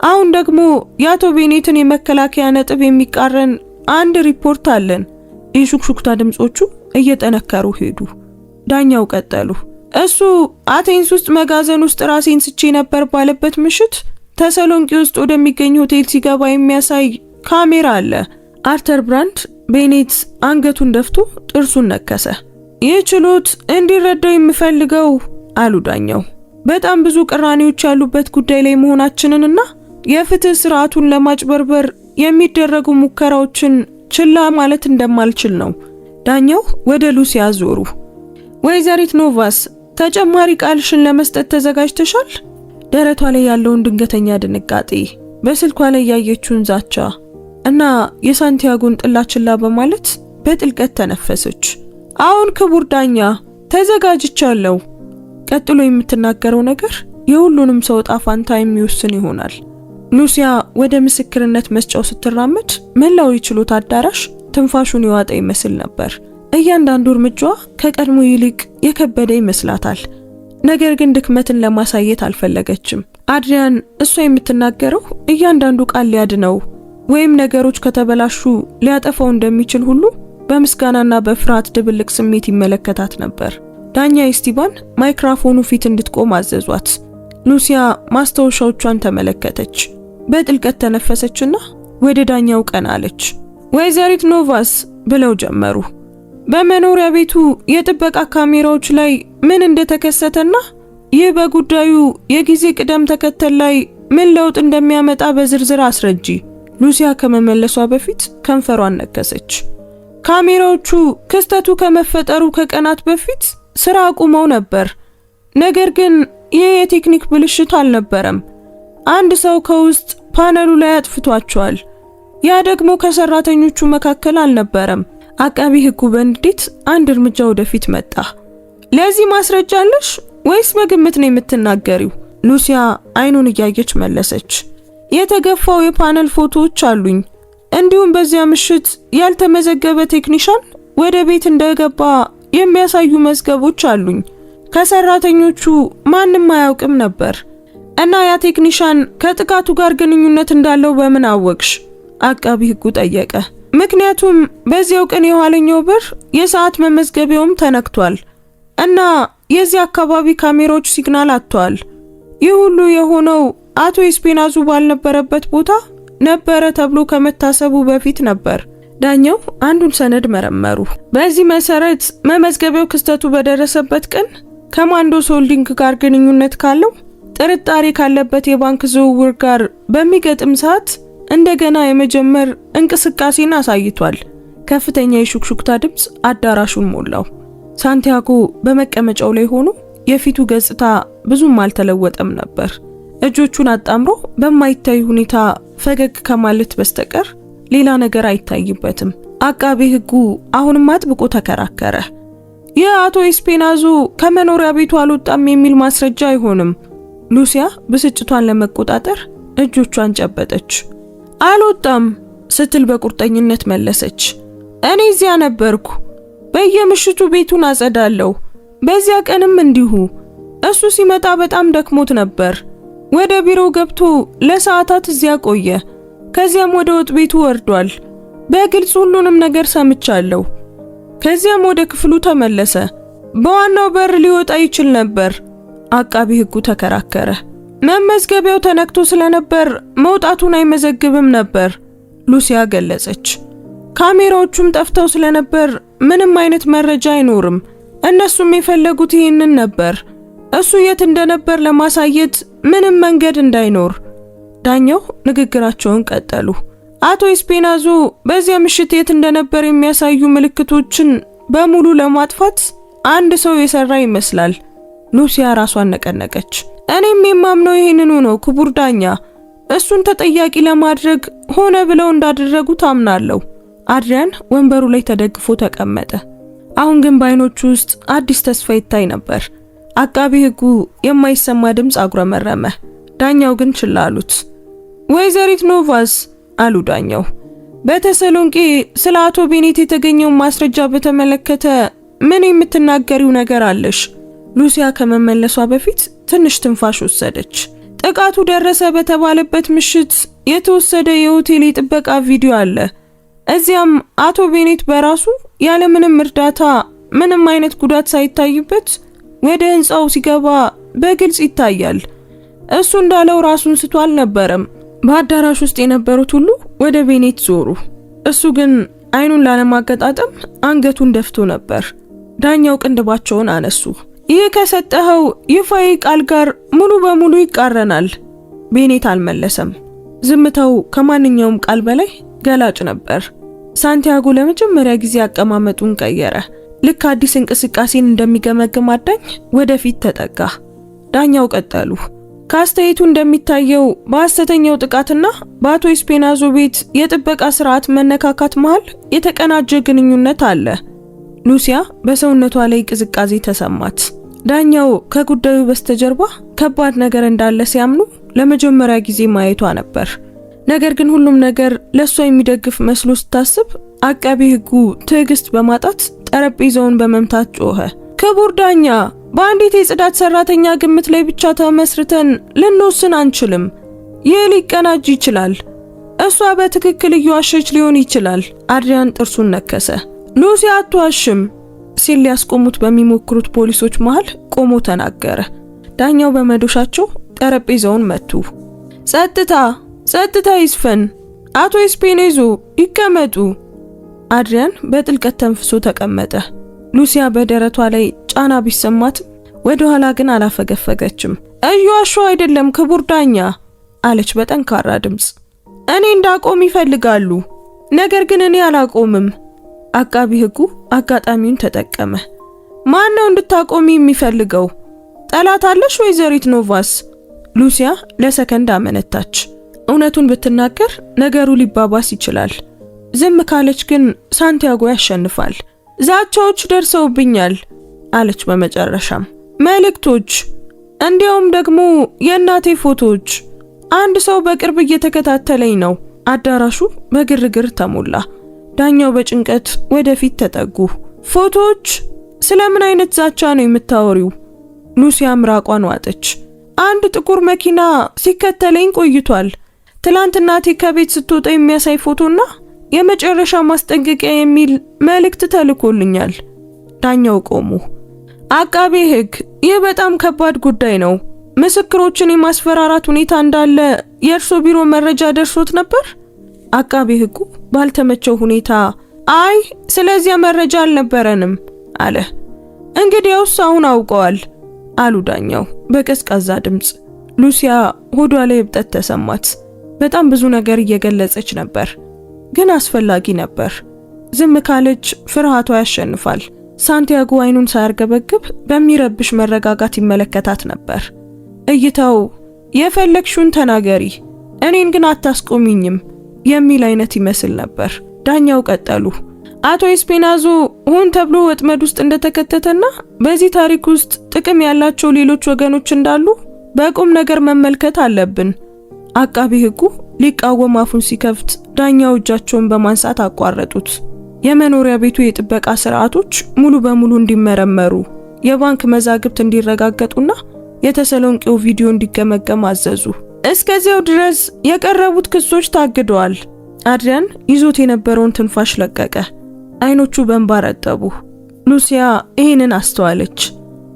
አሁን ደግሞ የአቶ ቤኔትን የመከላከያ ነጥብ የሚቃረን አንድ ሪፖርት አለን። የሹክሹክታ ድምጾቹ እየጠነከሩ ሄዱ። ዳኛው ቀጠሉ። እሱ አቴንስ ውስጥ መጋዘን ውስጥ ራሴን ስቼ ነበር ባለበት ምሽት ተሰሎንቄ ውስጥ ወደሚገኝ ሆቴል ሲገባ የሚያሳይ ካሜራ አለ። አርተር ብራንድ ቤኔት አንገቱን ደፍቶ ጥርሱን ነከሰ። ይህ ችሎት እንዲረዳው የምፈልገው አሉ ዳኛው፣ በጣም ብዙ ቅራኔዎች ያሉበት ጉዳይ ላይ መሆናችንንና የፍትህ ስርዓቱን ለማጭበርበር የሚደረጉ ሙከራዎችን ችላ ማለት እንደማልችል ነው። ዳኛው ወደ ሉሲያ ዞሩ። ወይዘሪት ኖቫስ ተጨማሪ ቃልሽን ለመስጠት ተዘጋጅተሻል? ደረቷ ላይ ያለውን ድንገተኛ ድንጋጤ፣ በስልኳ ላይ ያየችውን ዛቻ እና የሳንቲያጎን ጥላችላ በማለት በጥልቀት ተነፈሰች። አሁን ክቡር ዳኛ ተዘጋጅቻለሁ። ቀጥሎ የምትናገረው ነገር የሁሉንም ሰው ዕጣ ፈንታ የሚወስን ይሆናል። ሉሲያ ወደ ምስክርነት መስጫው ስትራመድ መላው የችሎት አዳራሽ ትንፋሹን ይዋጣ ይመስል ነበር። እያንዳንዱ እርምጃዋ ከቀድሞ ይልቅ የከበደ ይመስላታል። ነገር ግን ድክመትን ለማሳየት አልፈለገችም። አድሪያን እሷ የምትናገረው እያንዳንዱ ቃል ሊያድነው ወይም ነገሮች ከተበላሹ ሊያጠፋው እንደሚችል ሁሉ በምስጋናና በፍርሃት ድብልቅ ስሜት ይመለከታት ነበር። ዳኛ ኢስቲባን ማይክሮፎኑ ፊት እንድትቆም አዘዟት። ሉሲያ ማስታወሻዎቿን ተመለከተች። በጥልቀት ተነፈሰችና ወደ ዳኛው ቀና አለች። ወይዘሪት ኖቫስ ብለው ጀመሩ። በመኖሪያ ቤቱ የጥበቃ ካሜራዎች ላይ ምን እንደተከሰተና ይህ በጉዳዩ የጊዜ ቅደም ተከተል ላይ ምን ለውጥ እንደሚያመጣ በዝርዝር አስረጂ። ሉሲያ ከመመለሷ በፊት ከንፈሯን ነከሰች። ካሜራዎቹ ክስተቱ ከመፈጠሩ ከቀናት በፊት ስራ አቁመው ነበር። ነገር ግን ይህ የቴክኒክ ብልሽት አልነበረም። አንድ ሰው ከውስጥ ፓነሉ ላይ አጥፍቷቸዋል። ያ ደግሞ ከሰራተኞቹ መካከል አልነበረም። አቃቢ ሕጉ በንዴት አንድ እርምጃ ወደፊት መጣ። ለዚህ ማስረጃ አለሽ ወይስ በግምት ነው የምትናገሪው? ሉሲያ አይኑን እያየች መለሰች። የተገፋው የፓነል ፎቶዎች አሉኝ። እንዲሁም በዚያ ምሽት ያልተመዘገበ ቴክኒሻን ወደ ቤት እንደገባ የሚያሳዩ መዝገቦች አሉኝ። ከሰራተኞቹ ማንም አያውቅም ነበር እና ያ ቴክኒሻን ከጥቃቱ ጋር ግንኙነት እንዳለው በምን አወቅሽ? አቃቢ ሕጉ ጠየቀ። ምክንያቱም በዚያው ቀን የኋለኛው በር የሰዓት መመዝገቢያውም ተነክቷል እና የዚህ አካባቢ ካሜራዎች ሲግናል አጥተዋል። ይህ ሁሉ የሆነው አቶ ኤስፔናዞ ባልነበረበት ቦታ ነበረ ተብሎ ከመታሰቡ በፊት ነበር። ዳኛው አንዱን ሰነድ መረመሩ። በዚህ መሰረት መመዝገቢያው ክስተቱ በደረሰበት ቀን ከማንዶስ ሆልዲንግ ጋር ግንኙነት ካለው ጥርጣሬ ካለበት የባንክ ዝውውር ጋር በሚገጥም ሰዓት እንደገና የመጀመር እንቅስቃሴን አሳይቷል። ከፍተኛ የሹክሹክታ ድምፅ አዳራሹን ሞላው። ሳንቲያጎ በመቀመጫው ላይ ሆኖ የፊቱ ገጽታ ብዙም አልተለወጠም ነበር። እጆቹን አጣምሮ በማይታይ ሁኔታ ፈገግ ከማለት በስተቀር ሌላ ነገር አይታይበትም። አቃቤ ሕጉ አሁንም አጥብቆ ተከራከረ። የአቶ ኤስፔናዞ ከመኖሪያ ቤቱ አልወጣም የሚል ማስረጃ አይሆንም። ሉሲያ ብስጭቷን ለመቆጣጠር እጆቿን ጨበጠች። አልወጣም ስትል በቁርጠኝነት መለሰች። እኔ እዚያ ነበርኩ። በየምሽቱ ቤቱን አጸዳለሁ። በዚያ ቀንም እንዲሁ። እሱ ሲመጣ በጣም ደክሞት ነበር። ወደ ቢሮ ገብቶ ለሰዓታት እዚያ ቆየ። ከዚያም ወደ ወጥ ቤቱ ወርዷል። በግልጽ ሁሉንም ነገር ሰምቻለሁ። ከዚያም ወደ ክፍሉ ተመለሰ። በዋናው በር ሊወጣ ይችል ነበር። አቃቢ ሕጉ ተከራከረ። መመዝገቢያው ተነክቶ ስለነበር መውጣቱን አይመዘግብም ነበር ሉሲያ ገለጸች። ካሜራዎቹም ጠፍተው ስለነበር ምንም አይነት መረጃ አይኖርም። እነሱም የፈለጉት ይህንን ነበር፣ እሱ የት እንደነበር ለማሳየት ምንም መንገድ እንዳይኖር። ዳኛው ንግግራቸውን ቀጠሉ። አቶ ኤስፔናዞ በዚያ ምሽት የት እንደነበር የሚያሳዩ ምልክቶችን በሙሉ ለማጥፋት አንድ ሰው የሰራ ይመስላል። ሉሲያ ራሷን ነቀነቀች። እኔም የማምነው ይሄንኑ ነው ክቡር ዳኛ። እሱን ተጠያቂ ለማድረግ ሆነ ብለው እንዳደረጉ ታምናለሁ። አድሪያን ወንበሩ ላይ ተደግፎ ተቀመጠ። አሁን ግን በአይኖቹ ውስጥ አዲስ ተስፋ ይታይ ነበር። አቃቢ ሕጉ የማይሰማ ድምፅ አጉረመረመ። ዳኛው ግን ችላ አሉት። ወይዘሪት ኖቫስ አሉ ዳኛው፣ በተሰሎንቄ ስለ አቶ ቤኔት የተገኘው ማስረጃ በተመለከተ ምን የምትናገሪው ነገር አለሽ? ሉሲያ ከመመለሷ በፊት ትንሽ ትንፋሽ ወሰደች። ጥቃቱ ደረሰ በተባለበት ምሽት የተወሰደ የሆቴል ጥበቃ ቪዲዮ አለ። እዚያም አቶ ቤኔት በራሱ ያለምንም እርዳታ ምንም አይነት ጉዳት ሳይታይበት ወደ ህንጻው ሲገባ በግልጽ ይታያል። እሱ እንዳለው ራሱን ስቶ አልነበረም። በአዳራሽ ውስጥ የነበሩት ሁሉ ወደ ቤኔት ዞሩ። እሱ ግን አይኑን ላለማገጣጠም አንገቱን ደፍቶ ነበር። ዳኛው ቅንድባቸውን አነሱ። ይህ ከሰጠኸው ይፋዊ ቃል ጋር ሙሉ በሙሉ ይቃረናል። ቤኔት አልመለሰም። ዝምታው ከማንኛውም ቃል በላይ ገላጭ ነበር። ሳንቲያጎ ለመጀመሪያ ጊዜ አቀማመጡን ቀየረ። ልክ አዲስ እንቅስቃሴን እንደሚገመግም አዳኝ ወደፊት ተጠጋ። ዳኛው ቀጠሉ። ካስተያየቱ እንደሚታየው በሐሰተኛው ጥቃትና በአቶ ኤስፔናዞ ቤት የጥበቃ ስርዓት መነካካት መሃል የተቀናጀ ግንኙነት አለ። ሉሲያ በሰውነቷ ላይ ቅዝቃዜ ተሰማት። ዳኛው ከጉዳዩ በስተጀርባ ከባድ ነገር እንዳለ ሲያምኑ ለመጀመሪያ ጊዜ ማየቷ ነበር። ነገር ግን ሁሉም ነገር ለሷ የሚደግፍ መስሎ ስታስብ አቃቢ ሕጉ ትዕግስት በማጣት ጠረጴዛውን በመምታት ጮኸ። ክቡር ዳኛ፣ በአንዲት የጽዳት ሰራተኛ ግምት ላይ ብቻ ተመስርተን ልንወስን አንችልም። ይህ ሊቀናጅ ይችላል። እሷ በትክክል እየዋሸች ሊሆን ይችላል። አድሪያን ጥርሱን ነከሰ። ሉሲያ አትዋሽም ሲል ሊያስቆሙት በሚሞክሩት ፖሊሶች መሃል ቆሞ ተናገረ። ዳኛው በመዶሻቸው ጠረጴዛውን መቱ። ጸጥታ፣ ጸጥታ ይስፈን። አቶ ኤስፔናዞ ይቀመጡ። አድሪያን በጥልቀት ተንፍሶ ተቀመጠ። ሉሲያ በደረቷ ላይ ጫና ቢሰማትም ወደ ኋላ ግን አላፈገፈገችም። እየዋሹ አይደለም ክቡር ዳኛ አለች በጠንካራ ድምፅ። እኔ እንዳቆም ይፈልጋሉ፣ ነገር ግን እኔ አላቆምም። አቃቢ ሕጉ አጋጣሚውን ተጠቀመ። ማን ነው እንድታቆሚ የሚፈልገው? ጠላት አለሽ ወይዘሪት ኖቫስ? ሉሲያ ለሰከንድ አመነታች። እውነቱን ብትናገር ነገሩ ሊባባስ ይችላል። ዝም ካለች ግን ሳንቲያጎ ያሸንፋል። ዛቻዎች ደርሰውብኛል አለች በመጨረሻም። መልእክቶች፣ እንዲያውም ደግሞ የእናቴ ፎቶዎች። አንድ ሰው በቅርብ እየተከታተለኝ ነው። አዳራሹ በግርግር ተሞላ። ዳኛው በጭንቀት ወደፊት ተጠጉ። ፎቶዎች? ስለምን አይነት ዛቻ ነው የምታወሪው? ሉሲያ ምራቋን ዋጠች። አንድ ጥቁር መኪና ሲከተለኝ ቆይቷል። ትላንት እናቴ ከቤት ስትወጣ የሚያሳይ ፎቶና የመጨረሻ ማስጠንቀቂያ የሚል መልእክት ተልኮልኛል። ዳኛው ቆሙ። አቃቤ ሕግ፣ ይህ በጣም ከባድ ጉዳይ ነው። ምስክሮችን የማስፈራራት ሁኔታ እንዳለ የእርሶ ቢሮ መረጃ ደርሶት ነበር? አቃቤ ሕጉ ባልተመቸው ሁኔታ አይ፣ ስለዚያ መረጃ አልነበረንም አለ። እንግዲያውስ አሁን አውቀዋል አሉ ዳኛው በቀዝቃዛ ድምፅ። ሉሲያ ሆዷ ላይ እብጠት ተሰማት። በጣም ብዙ ነገር እየገለጸች ነበር፣ ግን አስፈላጊ ነበር። ዝም ካለች ፍርሃቷ ያሸንፋል። ሳንቲያጎ አይኑን ሳያርገበግብ በሚረብሽ መረጋጋት ይመለከታት ነበር። እይታው የፈለግሽውን ተናገሪ፣ እኔን ግን አታስቆሚኝም የሚል አይነት ይመስል ነበር። ዳኛው ቀጠሉ። አቶ ኤስፔናዞ ሆን ተብሎ ወጥመድ ውስጥ እንደተከተተና በዚህ ታሪክ ውስጥ ጥቅም ያላቸው ሌሎች ወገኖች እንዳሉ በቁም ነገር መመልከት አለብን። አቃቤ ሕጉ ሊቃወም አፉን ሲከፍት ዳኛው እጃቸውን በማንሳት አቋረጡት። የመኖሪያ ቤቱ የጥበቃ ስርዓቶች ሙሉ በሙሉ እንዲመረመሩ፣ የባንክ መዛግብት እንዲረጋገጡና የተሰሎንቄው ቪዲዮ እንዲገመገም አዘዙ። እስከዚያው ድረስ የቀረቡት ክሶች ታግደዋል። አድሪያን ይዞት የነበረውን ትንፋሽ ለቀቀ። አይኖቹ በእንባ ረጠቡ። ሉሲያ ይህንን አስተዋለች።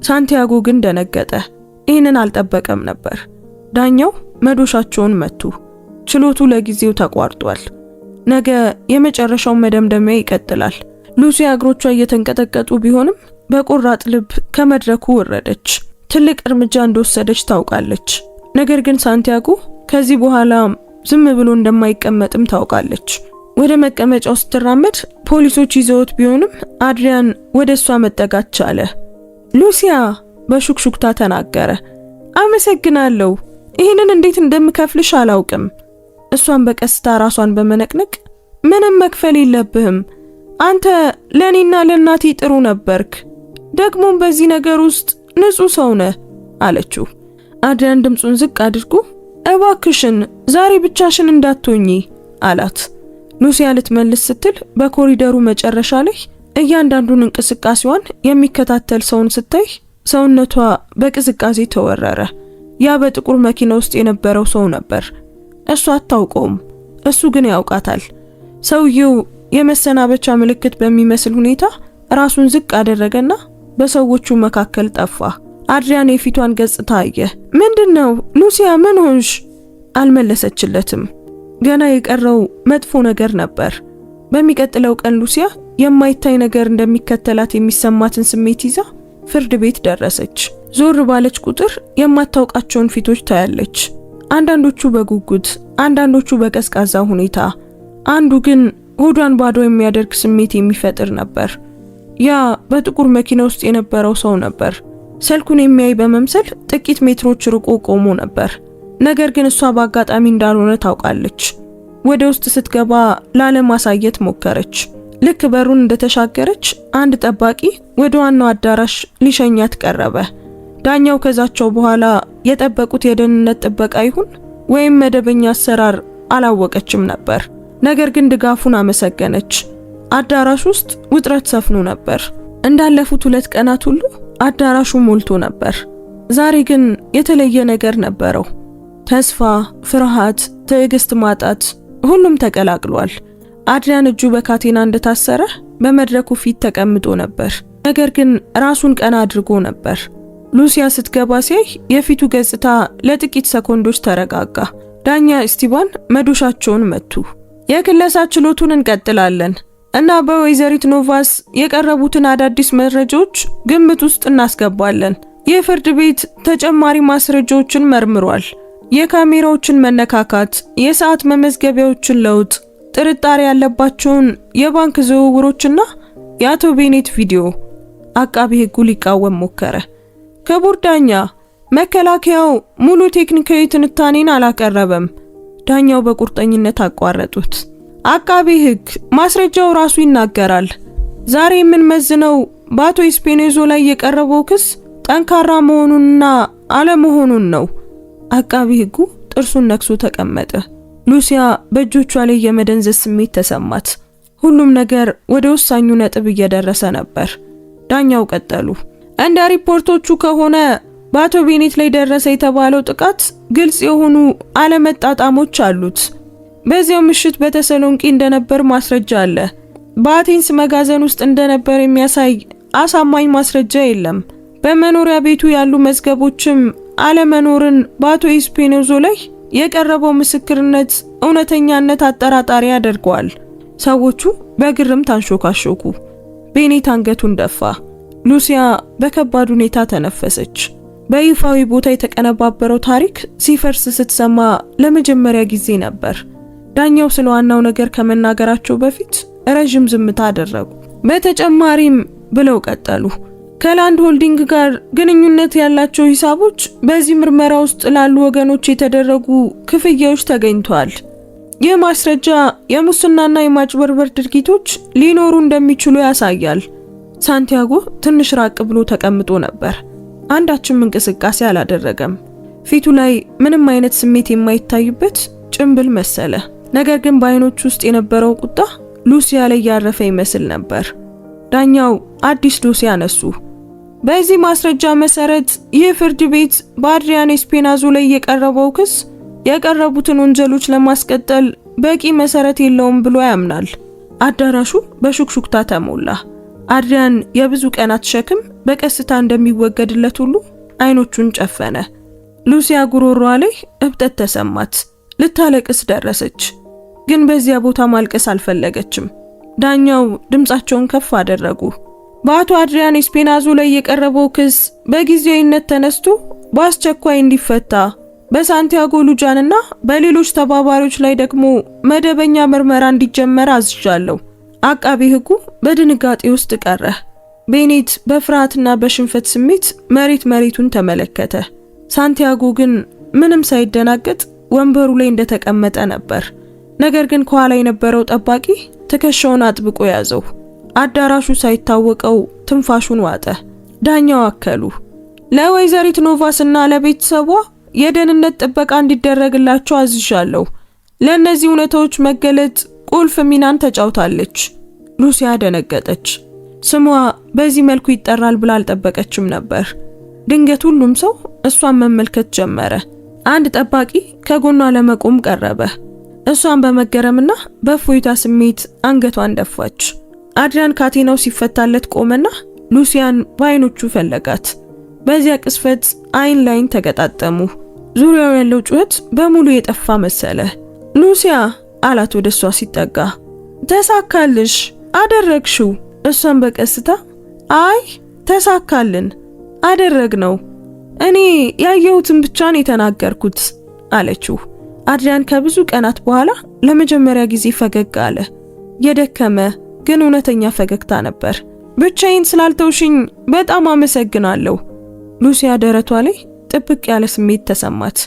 ሳንቲያጎ ግን ደነገጠ። ይህንን አልጠበቀም ነበር። ዳኛው መዶሻቸውን መቱ። ችሎቱ ለጊዜው ተቋርጧል። ነገ የመጨረሻው መደምደሚያ ይቀጥላል። ሉሲያ እግሮቿ እየተንቀጠቀጡ ቢሆንም በቆራጥ ልብ ከመድረኩ ወረደች። ትልቅ እርምጃ እንደወሰደች ታውቃለች። ነገር ግን ሳንቲያጎ ከዚህ በኋላ ዝም ብሎ እንደማይቀመጥም ታውቃለች። ወደ መቀመጫው ስትራመድ ፖሊሶች ይዘውት ቢሆንም አድሪያን ወደ እሷ መጠጋት ቻለ። ሉሲያ በሹክሹክታ ተናገረ። አመሰግናለሁ። ይህንን እንዴት እንደምከፍልሽ አላውቅም። እሷን በቀስታ ራሷን በመነቅነቅ ምንም መክፈል የለብህም፣ አንተ ለኔና ለእናቴ ጥሩ ነበርክ፣ ደግሞም በዚህ ነገር ውስጥ ንጹህ ሰው ነህ አለችው። አድሪያን ድምጹን ዝቅ አድርጎ እባክሽን ዛሬ ብቻሽን እንዳትሆኚ አላት። ሉሲያ ልትመልስ ስትል በኮሪደሩ መጨረሻ ላይ እያንዳንዱን እንቅስቃሴዋን የሚከታተል ሰውን ስታይ ሰውነቷ በቅዝቃዜ ተወረረ። ያ በጥቁር መኪና ውስጥ የነበረው ሰው ነበር። እሷ አታውቀውም፣ እሱ ግን ያውቃታል። ሰውየው የመሰናበቻ ምልክት በሚመስል ሁኔታ ራሱን ዝቅ አደረገና በሰዎቹ መካከል ጠፋ። አድሪያን የፊቷን ገጽታ አየ። ምንድነው ሉሲያ፣ ምን ሆንሽ? አልመለሰችለትም። ገና የቀረው መጥፎ ነገር ነበር። በሚቀጥለው ቀን ሉሲያ የማይታይ ነገር እንደሚከተላት የሚሰማትን ስሜት ይዛ ፍርድ ቤት ደረሰች። ዞር ባለች ቁጥር የማታውቃቸውን ፊቶች ታያለች። አንዳንዶቹ በጉጉት፣ አንዳንዶቹ በቀዝቃዛ ሁኔታ፣ አንዱ ግን ሆዷን ባዶ የሚያደርግ ስሜት የሚፈጥር ነበር። ያ በጥቁር መኪና ውስጥ የነበረው ሰው ነበር። ስልኩን የሚያይ በመምሰል ጥቂት ሜትሮች ርቆ ቆሞ ነበር። ነገር ግን እሷ በአጋጣሚ እንዳልሆነ ታውቃለች። ወደ ውስጥ ስትገባ ላለማሳየት ሞከረች። ልክ በሩን እንደተሻገረች አንድ ጠባቂ ወደ ዋናው አዳራሽ ሊሸኛት ቀረበ። ዳኛው ከዛቸው በኋላ የጠበቁት የደህንነት ጥበቃ ይሁን ወይም መደበኛ አሰራር አላወቀችም ነበር። ነገር ግን ድጋፉን አመሰገነች። አዳራሽ ውስጥ ውጥረት ሰፍኖ ነበር። እንዳለፉት 2 ቀናት ሁሉ አዳራሹ ሞልቶ ነበር። ዛሬ ግን የተለየ ነገር ነበረው። ተስፋ፣ ፍርሃት፣ ትዕግስት ማጣት፣ ሁሉም ተቀላቅሏል። አድሪያን እጁ በካቴና እንደታሰረ በመድረኩ ፊት ተቀምጦ ነበር። ነገር ግን ራሱን ቀና አድርጎ ነበር። ሉሲያ ስትገባ ሲያይ የፊቱ ገጽታ ለጥቂት ሰኮንዶች ተረጋጋ። ዳኛ እስቲባን መዶሻቸውን መቱ። የክለሳ ችሎቱን እንቀጥላለን እና በወይዘሪት ኖቫስ የቀረቡትን አዳዲስ መረጃዎች ግምት ውስጥ እናስገባለን። ይህ ፍርድ ቤት ተጨማሪ ማስረጃዎችን መርምሯል። የካሜራዎችን መነካካት፣ የሰዓት መመዝገቢያዎችን ለውጥ፣ ጥርጣሬ ያለባቸውን የባንክ ዝውውሮችና የአቶ ቤኔት ቪዲዮ። አቃቢ ሕጉ ሊቃወም ሞከረ። ክቡር ዳኛ፣ መከላከያው ሙሉ ቴክኒካዊ ትንታኔን አላቀረበም። ዳኛው በቁርጠኝነት አቋረጡት። አቃቤ ሕግ ማስረጃው ራሱ ይናገራል። ዛሬ የምንመዝነው በአቶ ኢስፔኔዞ ላይ የቀረበው ክስ ጠንካራ መሆኑንና አለመሆኑን ነው። አቃቤ ሕጉ ጥርሱን ነክሶ ተቀመጠ። ሉሲያ በእጆቿ ላይ የመደንዘዝ ስሜት ተሰማት። ሁሉም ነገር ወደ ወሳኙ ነጥብ እየደረሰ ነበር። ዳኛው ቀጠሉ። እንደ ሪፖርቶቹ ከሆነ በአቶ ቤኔት ላይ ደረሰ የተባለው ጥቃት ግልጽ የሆኑ አለመጣጣሞች አሉት። በዚያው ምሽት በተሰሎንቄ እንደነበር ማስረጃ አለ። በአቴንስ መጋዘን ውስጥ እንደነበር የሚያሳይ አሳማኝ ማስረጃ የለም። በመኖሪያ ቤቱ ያሉ መዝገቦችም አለመኖርን በአቶ ኢስፔኔዞ ላይ የቀረበው ምስክርነት እውነተኛነት አጠራጣሪ ያደርገዋል። ሰዎቹ በግርም ታንሾካሾኩ። ቤኔት አንገቱን ደፋ። ሉሲያ በከባድ ሁኔታ ተነፈሰች። በይፋዊ ቦታ የተቀነባበረው ታሪክ ሲፈርስ ስትሰማ ለመጀመሪያ ጊዜ ነበር። ዳኛው ስለ ዋናው ነገር ከመናገራቸው በፊት ረጅም ዝምታ አደረጉ። በተጨማሪም ብለው ቀጠሉ፣ ከላንድ ሆልዲንግ ጋር ግንኙነት ያላቸው ሂሳቦች በዚህ ምርመራ ውስጥ ላሉ ወገኖች የተደረጉ ክፍያዎች ተገኝተዋል። ይህ ማስረጃ የሙስናና የማጭበርበር ድርጊቶች ሊኖሩ እንደሚችሉ ያሳያል። ሳንቲያጎ ትንሽ ራቅ ብሎ ተቀምጦ ነበር። አንዳችም እንቅስቃሴ አላደረገም። ፊቱ ላይ ምንም አይነት ስሜት የማይታይበት ጭንብል መሰለ። ነገር ግን በአይኖቹ ውስጥ የነበረው ቁጣ ሉሲያ ላይ ያረፈ ይመስል ነበር። ዳኛው አዲስ ዶሴ አነሱ። በዚህ ማስረጃ መሰረት ይህ ፍርድ ቤት በአድሪያን ኢስፔናዞ ላይ የቀረበው ክስ የቀረቡትን ወንጀሎች ለማስቀጠል በቂ መሰረት የለውም ብሎ ያምናል። አዳራሹ በሹክሹክታ ተሞላ። አድሪያን የብዙ ቀናት ሸክም በቀስታ እንደሚወገድለት ሁሉ አይኖቹን ጨፈነ። ሉሲያ ጉሮሮዋ ላይ እብጠት ተሰማት። ልታለቅስ ደረሰች፣ ግን በዚያ ቦታ ማልቀስ አልፈለገችም። ዳኛው ድምጻቸውን ከፍ አደረጉ። በአቶ አድሪያን ኢስፔናዞ ላይ የቀረበው ክስ በጊዜያዊነት ተነስቶ በአስቸኳይ እንዲፈታ፣ በሳንቲያጎ ሉጃንና በሌሎች ተባባሪዎች ላይ ደግሞ መደበኛ ምርመራ እንዲጀመር አዝዣለሁ። አቃቤ ሕጉ በድንጋጤ ውስጥ ቀረ። ቤኔት በፍርሃትና በሽንፈት ስሜት መሬቱን ተመለከተ። ሳንቲያጎ ግን ምንም ሳይደናገጥ ወንበሩ ላይ እንደተቀመጠ ነበር። ነገር ግን ከኋላ የነበረው ጠባቂ ትከሻውን አጥብቆ ያዘው። አዳራሹ ሳይታወቀው ትንፋሹን ዋጠ። ዳኛው አከሉ፣ ለወይዘሪት ኖቫስና ለቤተሰቧ የደህንነት ጥበቃ እንዲደረግላቸው አዝዣለሁ። ለእነዚህ እውነታዎች መገለጥ ቁልፍ ሚናን ተጫውታለች። ሉሲያ ደነገጠች። ስሟ በዚህ መልኩ ይጠራል ብላ አልጠበቀችም ነበር። ድንገት ሁሉም ሰው እሷን መመልከት ጀመረ። አንድ ጠባቂ ከጎኗ ለመቆም ቀረበ። እሷን በመገረምና በእፎይታ ስሜት አንገቷን ደፋች። አድሪያን ካቴናው ሲፈታለት ቆመና ሉሲያን በአይኖቹ ፈለጋት። በዚያ ቅስፈት አይን ላይን ተገጣጠሙ። ዙሪያው ያለው ጩኸት በሙሉ የጠፋ መሰለ። ሉሲያ አላት ወደ እሷ ሲጠጋ። ተሳካልሽ፣ አደረግሽው። እሷን በቀስታ አይ ተሳካልን፣ አደረግነው፣ እኔ ያየሁትን ብቻ ነው የተናገርኩት አለችው። አድሪያን ከብዙ ቀናት በኋላ ለመጀመሪያ ጊዜ ፈገግ አለ። የደከመ ግን እውነተኛ ፈገግታ ነበር። ብቻዬን ስላልተውሽኝ በጣም አመሰግናለሁ። ሉሲያ ደረቷ ላይ ጥብቅ ያለ ስሜት ተሰማት።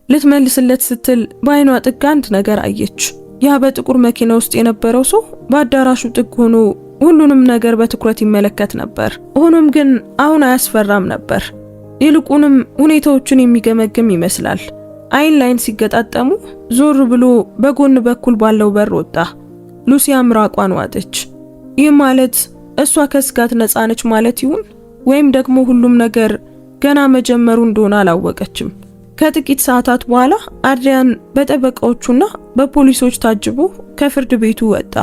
ልትመልስለት ስትል በአይኗ ጥግ አንድ ነገር አየች። ያ በጥቁር መኪና ውስጥ የነበረው ሰው በአዳራሹ ጥግ ሆኖ ሁሉንም ነገር በትኩረት ይመለከት ነበር። ሆኖም ግን አሁን አያስፈራም ነበር። ይልቁንም ሁኔታዎችን የሚገመግም ይመስላል። አይን ላይን ሲገጣጠሙ ዞር ብሎ በጎን በኩል ባለው በር ወጣ። ሉሲያ ምራቋን ዋጠች። ይህ ማለት እሷ ከስጋት ነፃ ነች ማለት ይሁን ወይም ደግሞ ሁሉም ነገር ገና መጀመሩ እንደሆነ አላወቀችም። ከጥቂት ሰዓታት በኋላ አድሪያን በጠበቃዎቹና በፖሊሶች ታጅቦ ከፍርድ ቤቱ ወጣ።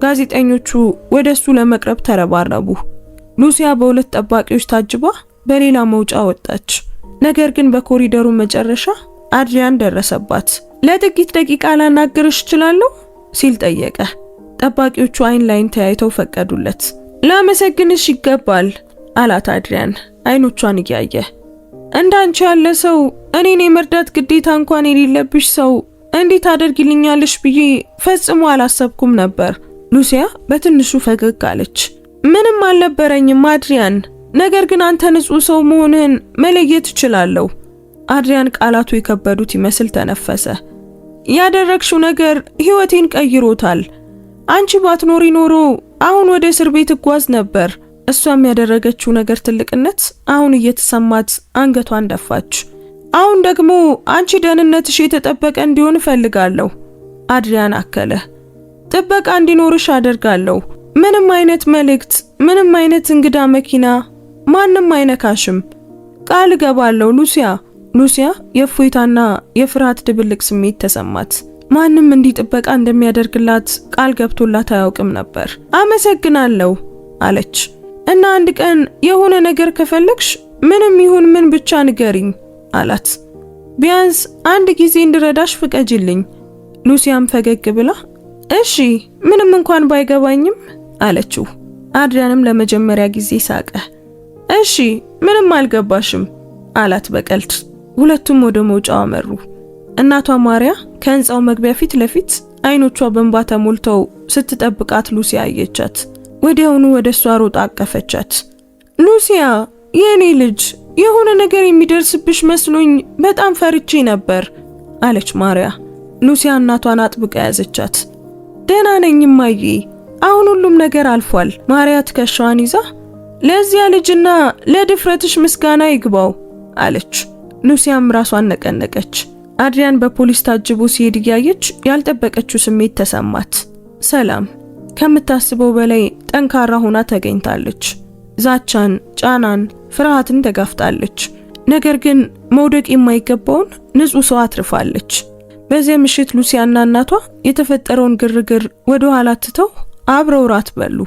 ጋዜጠኞቹ ወደሱ ለመቅረብ ተረባረቡ። ሉሲያ በሁለት ጠባቂዎች ታጅባ በሌላ መውጫ ወጣች። ነገር ግን በኮሪደሩ መጨረሻ አድሪያን ደረሰባት። ለጥቂት ደቂቃ ላናግርሽ እችላለሁ ሲል ጠየቀ። ጠባቂዎቹ አይን ላይን ተያይተው ፈቀዱለት። ላመሰግንሽ ይገባል አላት አድሪያን አይኖቿን እያየ። እንዳንቺ ያለ ሰው እኔን የመርዳት ግዴታ እንኳን የሌለብሽ ሰው እንዴት አደርግልኛለሽ ብዬ ፈጽሞ አላሰብኩም ነበር። ሉሲያ በትንሹ ፈገግ አለች። ምንም አልነበረኝም አድሪያን፣ ነገር ግን አንተ ንጹህ ሰው መሆንህን መለየት እችላለሁ። አድሪያን ቃላቱ የከበዱት ይመስል ተነፈሰ። ያደረግሽው ነገር ህይወቴን ቀይሮታል። አንቺ ባትኖሪ ኖሮ አሁን ወደ እስር ቤት እጓዝ ነበር። እሷም ያደረገችው ነገር ትልቅነት አሁን እየተሰማት አንገቷን ደፋች። አሁን ደግሞ አንቺ ደህንነትሽ የተጠበቀ እንዲሆን እፈልጋለሁ። አድሪያን አከለ። ጥበቃ እንዲኖርሽ አደርጋለሁ። ምንም አይነት መልእክት፣ ምንም አይነት እንግዳ መኪና፣ ማንም አይነካሽም። ቃል እገባለሁ ሉሲያ። ሉሲያ የእፎይታና የፍርሃት ድብልቅ ስሜት ተሰማት። ማንም እንዲህ ጥበቃ እንደሚያደርግላት ቃል ገብቶላት አያውቅም ነበር። አመሰግናለሁ አለች። እና አንድ ቀን የሆነ ነገር ከፈለግሽ ምንም ይሁን ምን ብቻ ንገሪኝ አላት። ቢያንስ አንድ ጊዜ እንድረዳሽ ፍቀጅልኝ። ሉሲያም ፈገግ ብላ እሺ ምንም እንኳን ባይገባኝም አለችው። አድሪያንም ለመጀመሪያ ጊዜ ሳቀ። እሺ ምንም አልገባሽም አላት በቀልድ። ሁለቱም ወደ መውጫው አመሩ። እናቷ ማሪያ ከህንጻው መግቢያ ፊት ለፊት አይኖቿ በእንባ ተሞልተው ስትጠብቃት ሉሲያ አየቻት። ወዲያውኑ ወደሷ ሮጣ አቀፈቻት። ሉሲያ የኔ ልጅ፣ የሆነ ነገር የሚደርስብሽ መስሎኝ በጣም ፈርቼ ነበር አለች ማሪያ። ሉሲያ እናቷን አጥብቃ ያዘቻት። ደህና ነኝ እማዬ፣ አሁን ሁሉም ነገር አልፏል። ማሪያ ትከሻዋን ይዛ ለዚያ ልጅና ለድፍረትሽ ምስጋና ይግባው አለች። ሉሲያም ራሷን ነቀነቀች። አድሪያን በፖሊስ ታጅቦ ሲሄድ እያየች ያልጠበቀችው ስሜት ተሰማት። ሰላም ከምታስበው በላይ ጠንካራ ሆና ተገኝታለች። ዛቻን፣ ጫናን፣ ፍርሃትን ተጋፍጣለች። ነገር ግን መውደቅ የማይገባውን ንጹህ ሰው አትርፋለች። በዚያ ምሽት ሉሲያና እናቷ የተፈጠረውን ግርግር ወደ ኋላ ትተው አብረው ራት በሉ።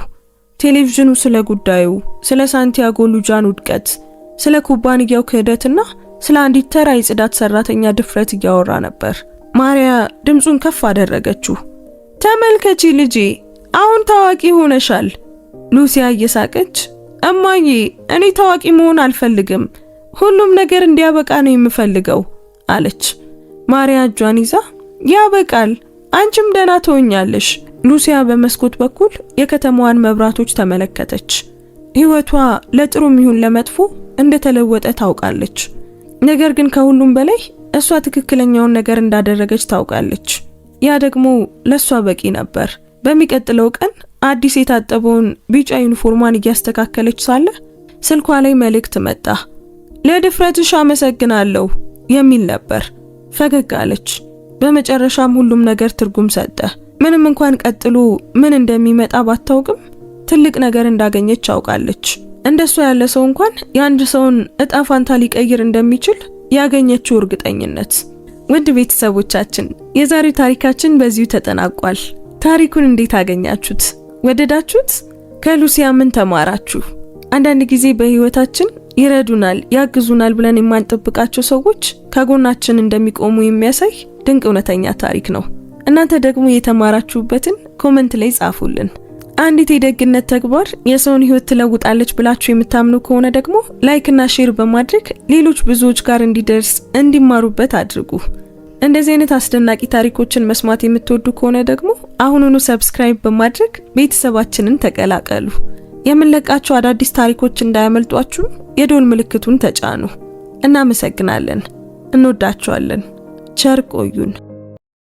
ቴሌቪዥኑ ስለ ጉዳዩ፣ ስለ ሳንቲያጎ ሉጃን ውድቀት፣ ስለ ኩባንያው ክህደትና ስለ አንዲት ተራ የጽዳት ሰራተኛ ድፍረት እያወራ ነበር። ማሪያ ድምጹን ከፍ አደረገችው። ተመልከቺ ልጄ፣ አሁን ታዋቂ ሆነሻል። ሉሲያ እየሳቀች እማዬ፣ እኔ ታዋቂ መሆን አልፈልግም፣ ሁሉም ነገር እንዲያበቃ ነው የምፈልገው አለች። ማሪያ እጇን ይዛ ያበቃል፣ አንቺም ደህና ትሆኛለሽ። ሉሲያ በመስኮት በኩል የከተማዋን መብራቶች ተመለከተች። ህይወቷ ለጥሩም ይሁን ለመጥፎ እንደተለወጠ ታውቃለች። ነገር ግን ከሁሉም በላይ እሷ ትክክለኛውን ነገር እንዳደረገች ታውቃለች። ያ ደግሞ ለሷ በቂ ነበር። በሚቀጥለው ቀን አዲስ የታጠበውን ቢጫ ዩኒፎርሟን እያስተካከለች ሳለ ስልኳ ላይ መልእክት መጣ። ለድፍረትሽ አመሰግናለሁ የሚል ነበር። ፈገግ አለች። በመጨረሻም ሁሉም ነገር ትርጉም ሰጠ። ምንም እንኳን ቀጥሎ ምን እንደሚመጣ ባታውቅም ትልቅ ነገር እንዳገኘች አውቃለች። እንደሷ ያለ ሰው እንኳን የአንድ ሰውን እጣ ፋንታ ሊቀይር እንደሚችል ያገኘችው እርግጠኝነት። ውድ ቤተሰቦቻችን የዛሬው ታሪካችን በዚሁ ተጠናቋል። ታሪኩን እንዴት አገኛችሁት? ወደዳችሁት? ከሉሲያ ምን ተማራችሁ? አንዳንድ ጊዜ በህይወታችን ይረዱናል፣ ያግዙናል ብለን የማንጠብቃቸው ሰዎች ከጎናችን እንደሚቆሙ የሚያሳይ ድንቅ እውነተኛ ታሪክ ነው። እናንተ ደግሞ የተማራችሁበትን ኮሜንት ላይ ጻፉልን። አንዲት የደግነት ተግባር የሰውን ህይወት ትለውጣለች ብላችሁ የምታምኑ ከሆነ ደግሞ ላይክ እና ሼር በማድረግ ሌሎች ብዙዎች ጋር እንዲደርስ እንዲማሩበት አድርጉ። እንደዚህ አይነት አስደናቂ ታሪኮችን መስማት የምትወዱ ከሆነ ደግሞ አሁኑኑ ሰብስክራይብ በማድረግ ቤተሰባችንን ተቀላቀሉ። የምንለቃቸው አዳዲስ ታሪኮች እንዳያመልጧችሁ የደወል ምልክቱን ተጫኑ። እናመሰግናለን። እንወዳችኋለን። ቸር ቆዩን።